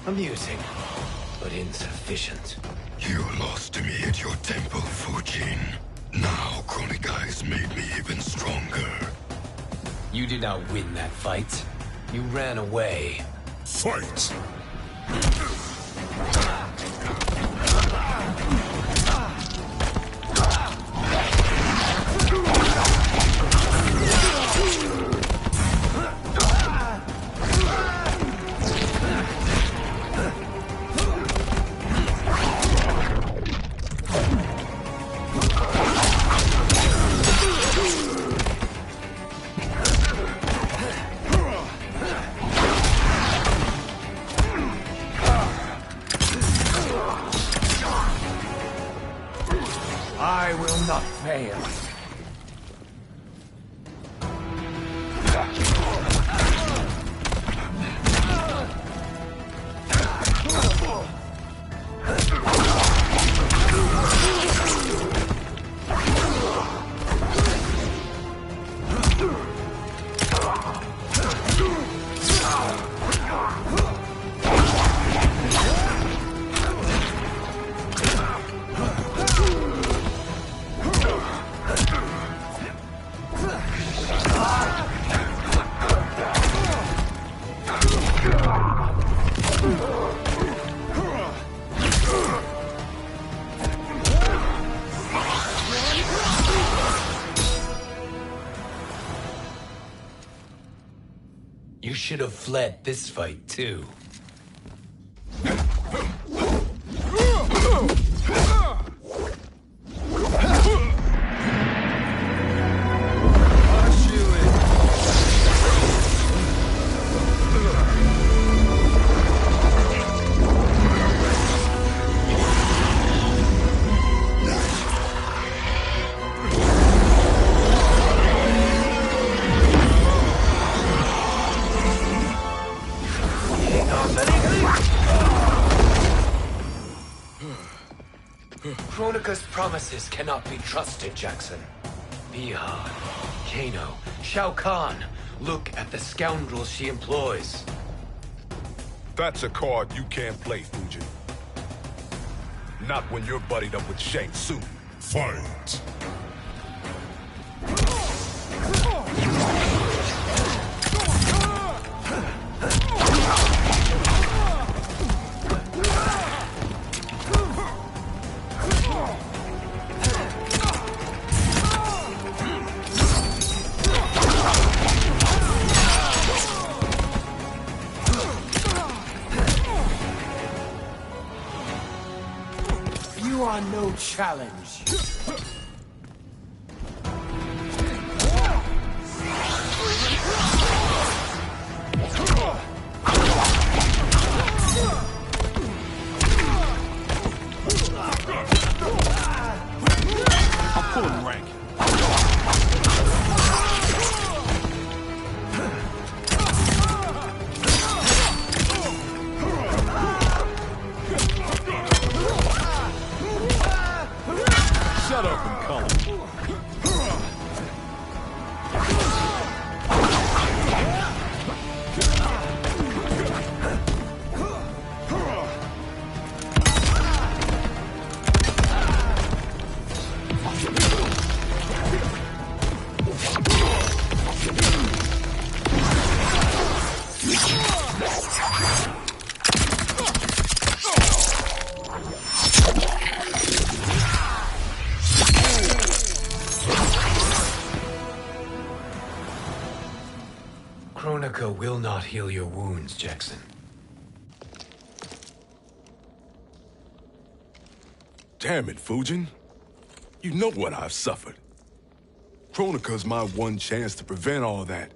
Amusing, but insufficient. You lost to me at your temple, Fujin. Now Kronika has made me even stronger. You did not win that fight. You ran away. Fight! I will not fail. You should have fled this fight, too. promises cannot be trusted, Jackson. Bihan, Kano, Shao Kahn. Look at the scoundrels she employs. That's a card you can't play, Fujin. Not when you're buddied up with Shang Tsung. Fight! You are no challenge. I'm pulling rank. Shut up and come. Kronika will not heal your wounds, Jackson. Damn it, Fujin. You know what I've suffered. Kronika's my one chance to prevent all that.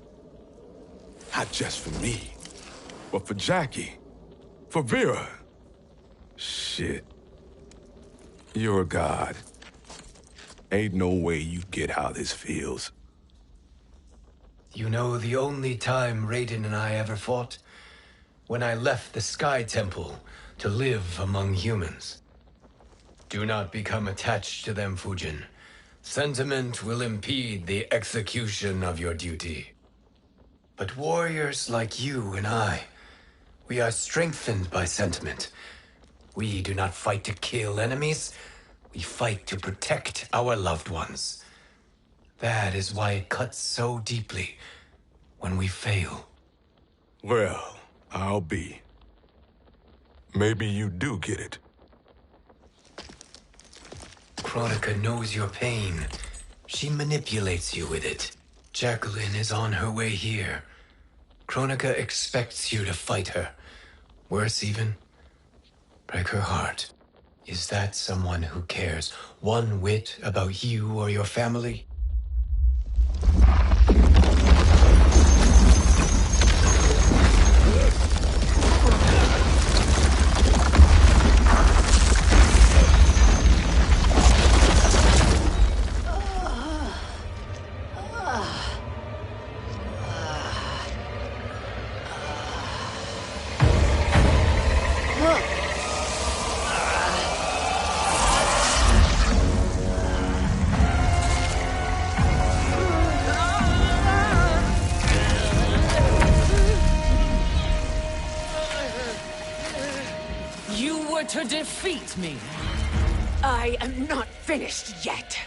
Not just for me, but for Jackie, for Vera. Shit. You're a god. Ain't no way you get how this feels. You know the only time Raiden and I ever fought? When I left the Sky Temple to live among humans. Do not become attached to them, Fujin. Sentiment will impede the execution of your duty. But warriors like you and I, we are strengthened by sentiment. We do not fight to kill enemies. We fight to protect our loved ones. That is why it cuts so deeply when we fail. Well, I'll be. Maybe you do get it. Kronika knows your pain. She manipulates you with it. Jacqueline is on her way here. Kronika expects you to fight her. Worse even, break her heart. Is that someone who cares one whit about you or your family? To defeat me. I am not finished yet.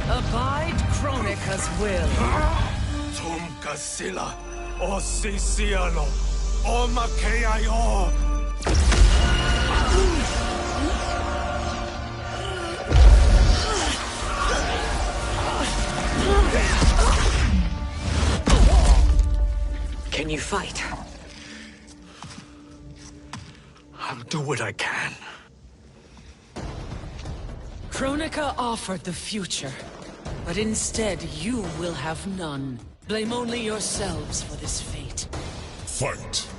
Abide Kronika's will. Sila, o Siciano, o Makeayo. Can you fight? I'll do what I can. Kronika offered the future, but instead you will have none. Blame only yourselves for this fate. Fight!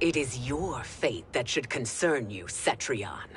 It is your fate that should concern you, Cetrion.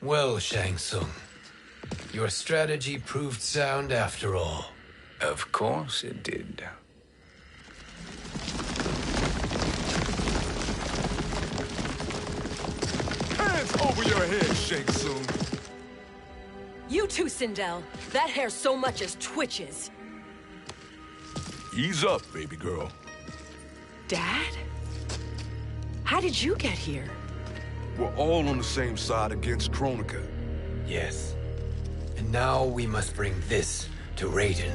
Well, Shang Tsung, your strategy proved sound after all. Of course it did. Hands over your head, Shang Tsung. You too, Sindel. That hair so much as twitches. Ease up, baby girl. Dad? How did you get here? We're all on the same side against Kronika. Yes. And now we must bring this to Raiden.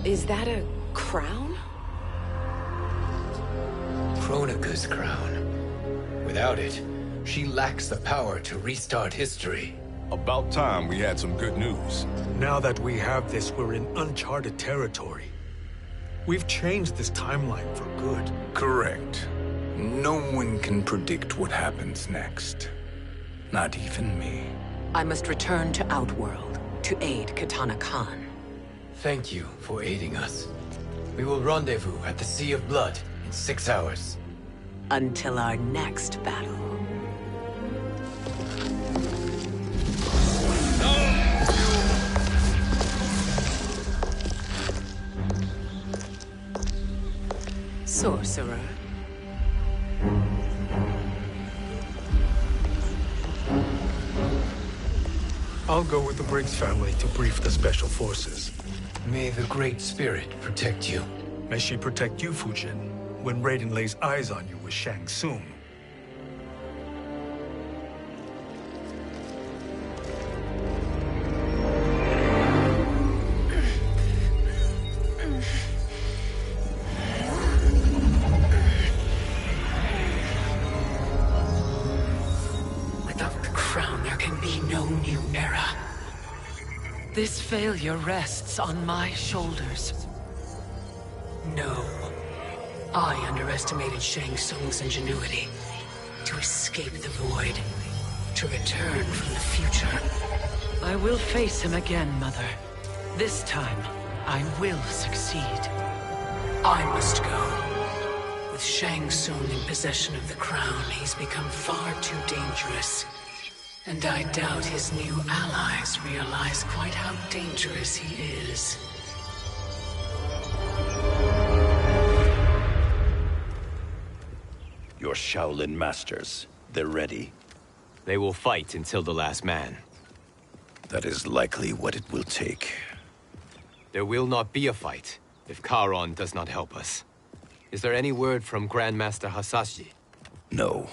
Is that a crown? Kronika's crown. Without it, she lacks the power to restart history. About time we had some good news. Now that we have this, we're in uncharted territory. We've changed this timeline for good. Correct. No one can predict what happens next. Not even me. I must return to Outworld to aid Katana Khan. Thank you for aiding us. We will rendezvous at the Sea of Blood in 6 hours. Until our next battle. Sorcerer. I'll go with the Briggs family to brief the Special Forces. May the Great Spirit protect you. May she protect you, Fujin, when Raiden lays eyes on you with Shang Tsung. This failure rests on my shoulders. No. I underestimated Shang Tsung's ingenuity. To escape the void. To return from the future. I will face him again, Mother. This time, I will succeed. I must go. With Shang Tsung in possession of the crown, he's become far too dangerous. And I doubt his new allies realize quite how dangerous he is. Your Shaolin masters, they're ready. They will fight until the last man. That is likely what it will take. There will not be a fight if Charon does not help us. Is there any word from Grandmaster Hasashi? No.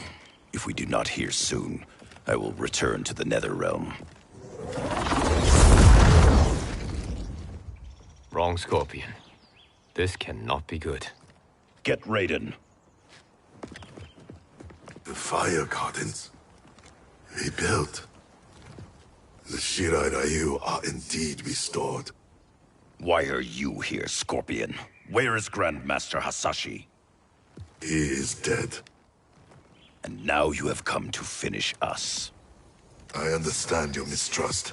If we do not hear soon, I will return to the Netherrealm. Wrong, Scorpion. This cannot be good. Get Raiden. The Fire Gardens. Rebuilt. The Shirai Ryu are indeed restored. Why are you here, Scorpion? Where is Grandmaster Hasashi? He is dead. And now you have come to finish us. I understand your mistrust,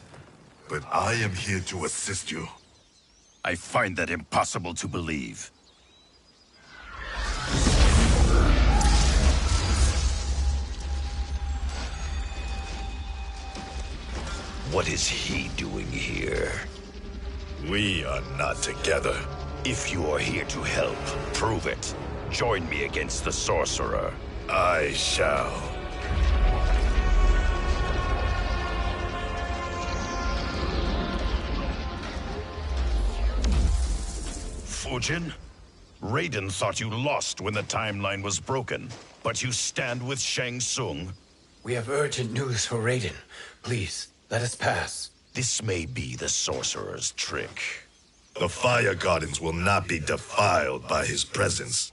but I am here to assist you. I find that impossible to believe. What is he doing here? We are not together. If you are here to help, prove it. Join me against the sorcerer. I shall. Fujin? Raiden thought you lost when the timeline was broken, but you stand with Shang Tsung. We have urgent news for Raiden. Please, let us pass. This may be the sorcerer's trick. The Fire Gardens will not be defiled by his presence.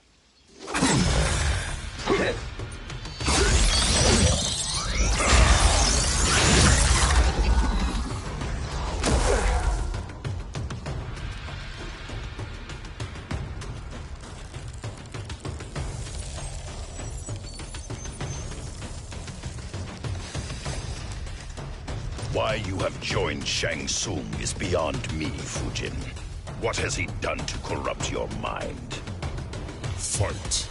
Why you have joined Shang Tsung is beyond me, Fujin. What has he done to corrupt your mind? Fight.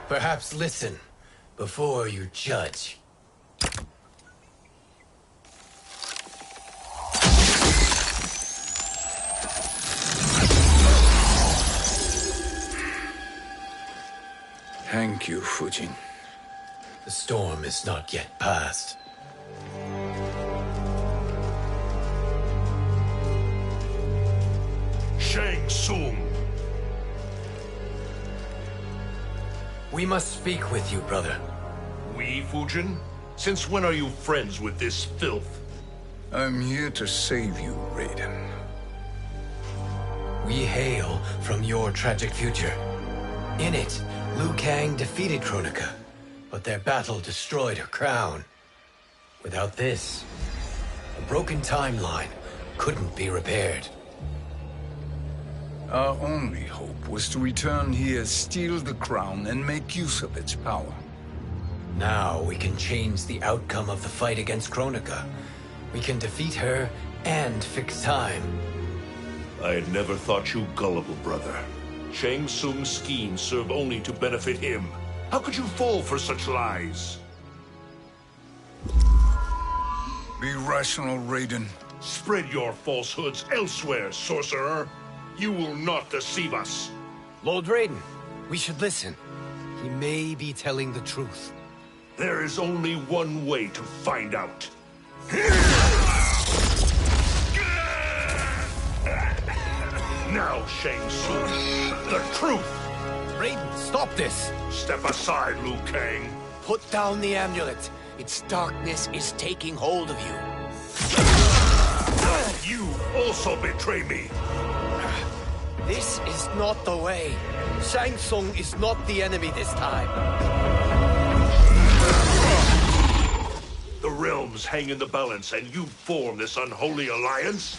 Perhaps listen before you judge. Thank you, Fujin. The storm is not yet past. Shang Tsung! We must speak with you, brother. We, Fujin? Since when are you friends with this filth? I'm here to save you, Raiden. We hail from your tragic future. In it, Liu Kang defeated Kronika, but their battle destroyed her crown. Without this, a broken timeline couldn't be repaired. Our only hope was to return here, steal the crown, and make use of its power. Now we can change the outcome of the fight against Kronika. We can defeat her and fix time. I had never thought you gullible, brother. Shang Tsung's schemes serve only to benefit him. How could you fall for such lies? Be rational, Raiden. Spread your falsehoods elsewhere, sorcerer. You will not deceive us. Lord Raiden, we should listen. He may be telling the truth. There is only one way to find out. Now, Shang Tsung, the truth! Raiden, stop this! Step aside, Liu Kang. Put down the amulet. Its darkness is taking hold of you. You also betray me. This is not the way. Shang Tsung is not the enemy this time. The realms hang in the balance, and you form this unholy alliance?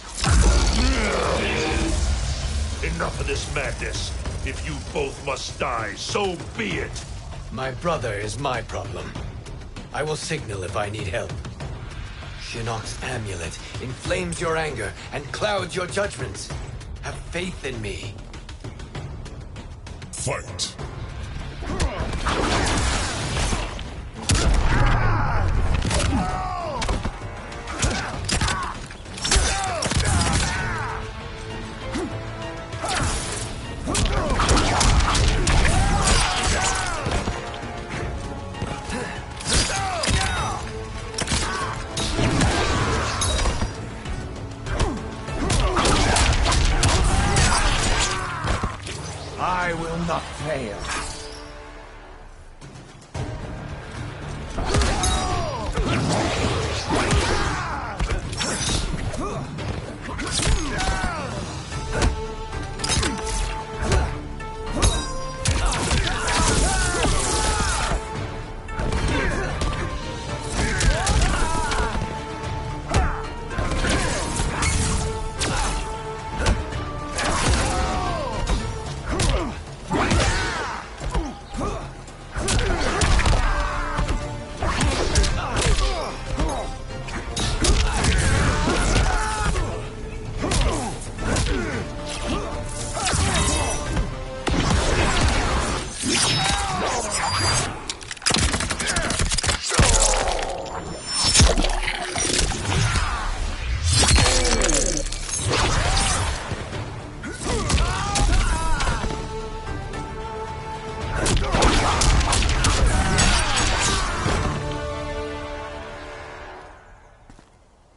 Enough of this madness. If you both must die, so be it. My brother is my problem. I will signal if I need help. Shinnok's amulet inflames your anger and clouds your judgments. Have faith in me. Fight. I will not fail.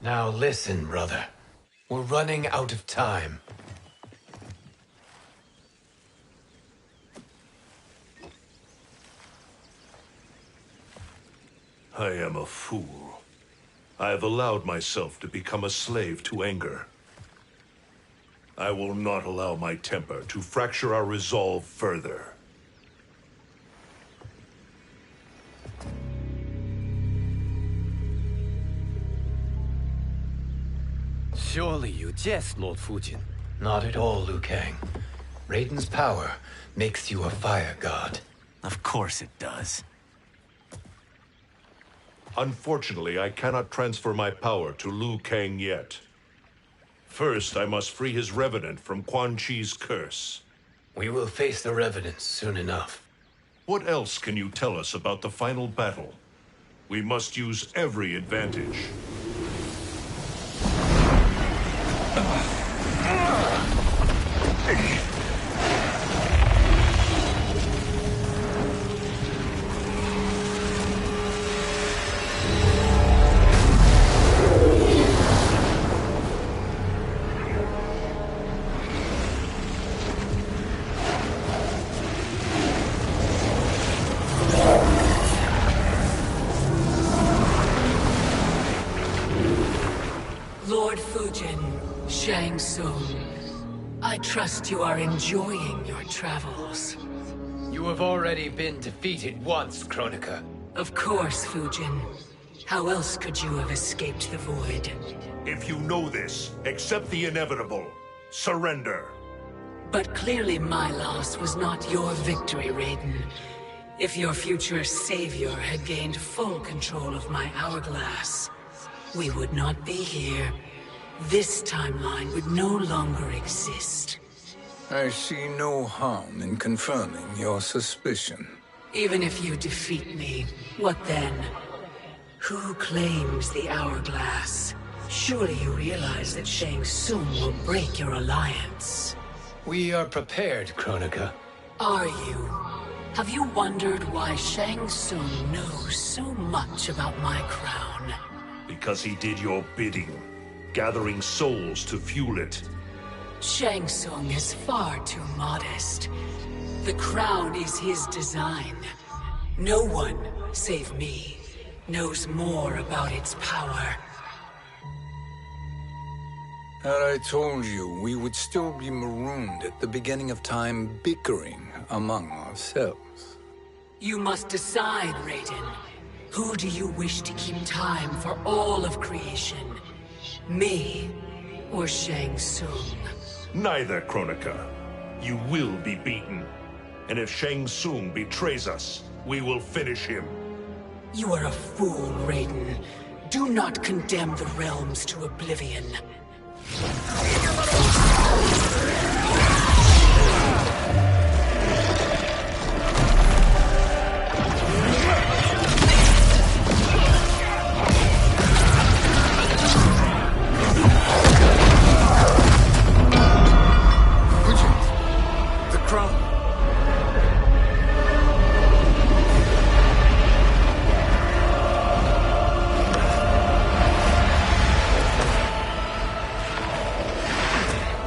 Now listen, brother. We're running out of time. I am a fool. I have allowed myself to become a slave to anger. I will not allow my temper to fracture our resolve further. Surely you jest, Lord Fujin. Not at all, Liu Kang. Raiden's power makes you a fire god. Of course it does. Unfortunately, I cannot transfer my power to Liu Kang yet. First, I must free his revenant from Quan Chi's curse. We will face the revenants soon enough. What else can you tell us about the final battle? We must use every advantage. Lord Fujin, Shang Tsung, I trust you are enjoying your travels. You have already been defeated once, Kronika. Of course, Fujin. How else could you have escaped the void? If you know this, accept the inevitable. Surrender. But clearly my loss was not your victory, Raiden. If your future savior had gained full control of my hourglass, we would not be here. This timeline would no longer exist. I see no harm in confirming your suspicion. Even if you defeat me, what then? Who claims the hourglass? Surely you realize that Shang Tsung will break your alliance. We are prepared, Kronika. Are you? Have you wondered why Shang Tsung knows so much about my crown? Because he did your bidding, gathering souls to fuel it. Shang Tsung is far too modest. The crown is his design. No one, save me, knows more about its power. Had I told you, we would still be marooned at the beginning of time, bickering among ourselves. You must decide, Raiden. Who do you wish to keep time for all of creation? Me or Shang Tsung? Neither, Kronika. You will be beaten. And if Shang Tsung betrays us, we will finish him. You are a fool, Raiden. Do not condemn the realms to oblivion. The crown.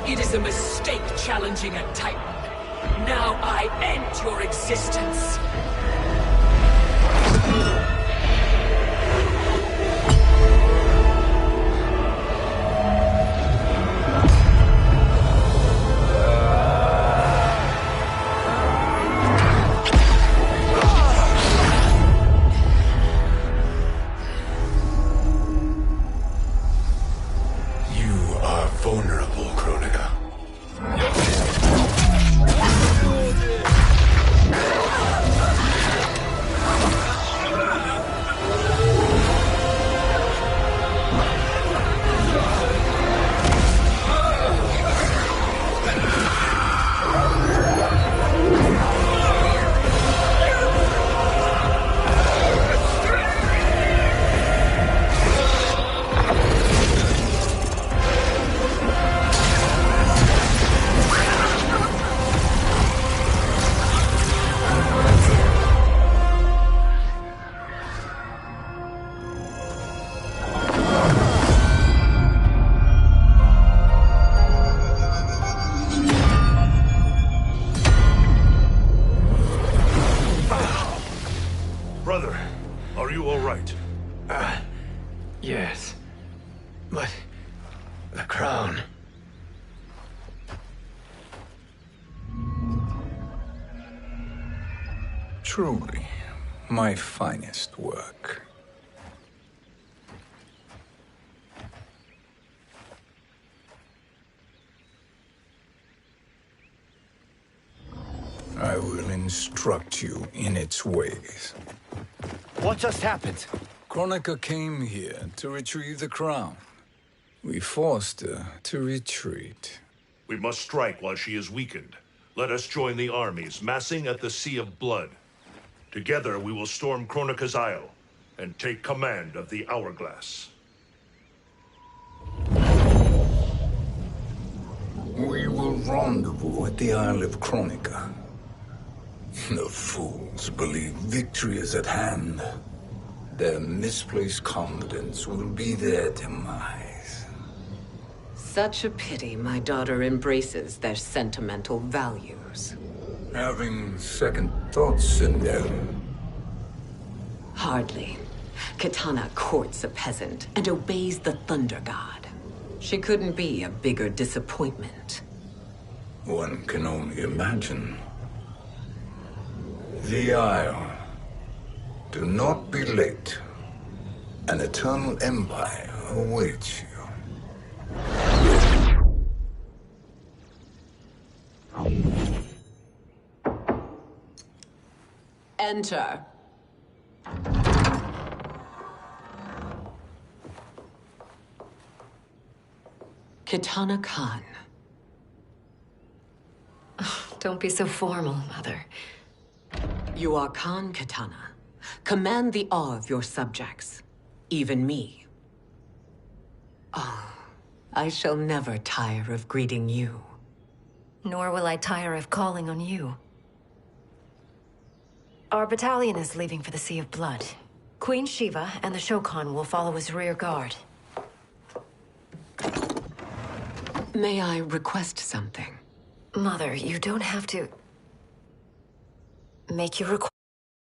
It is a mistake challenging a Titan. Now I end your existence. You are vulnerable, Kronika. Brother, are you all right? Yes. But the crown. Truly, my finest work. I will instruct you in its ways. What just happened? Kronika came here to retrieve the crown. We forced her to retreat. We must strike while she is weakened. Let us join the armies, massing at the Sea of Blood. Together we will storm Kronika's Isle and take command of the Hourglass. We will rendezvous at the Isle of Kronika. The fools believe victory is at hand. Their misplaced confidence will be their demise. Such a pity my daughter embraces their sentimental values. Having second thoughts, Sindel. Hardly. Kitana courts a peasant and obeys the Thunder God. She couldn't be a bigger disappointment. One can only imagine. The Isle. Do not be late. An eternal empire awaits you. Enter. Kitana Khan. Don't be so formal, Mother. You are Khan Kitana. Command the awe of your subjects. Even me. Oh, I shall never tire of greeting you. Nor will I tire of calling on you. Our battalion is leaving for the Sea of Blood. Queen Shiva and the Shokan will follow as rear guard. May I request something? Mother, you don't have to make your request.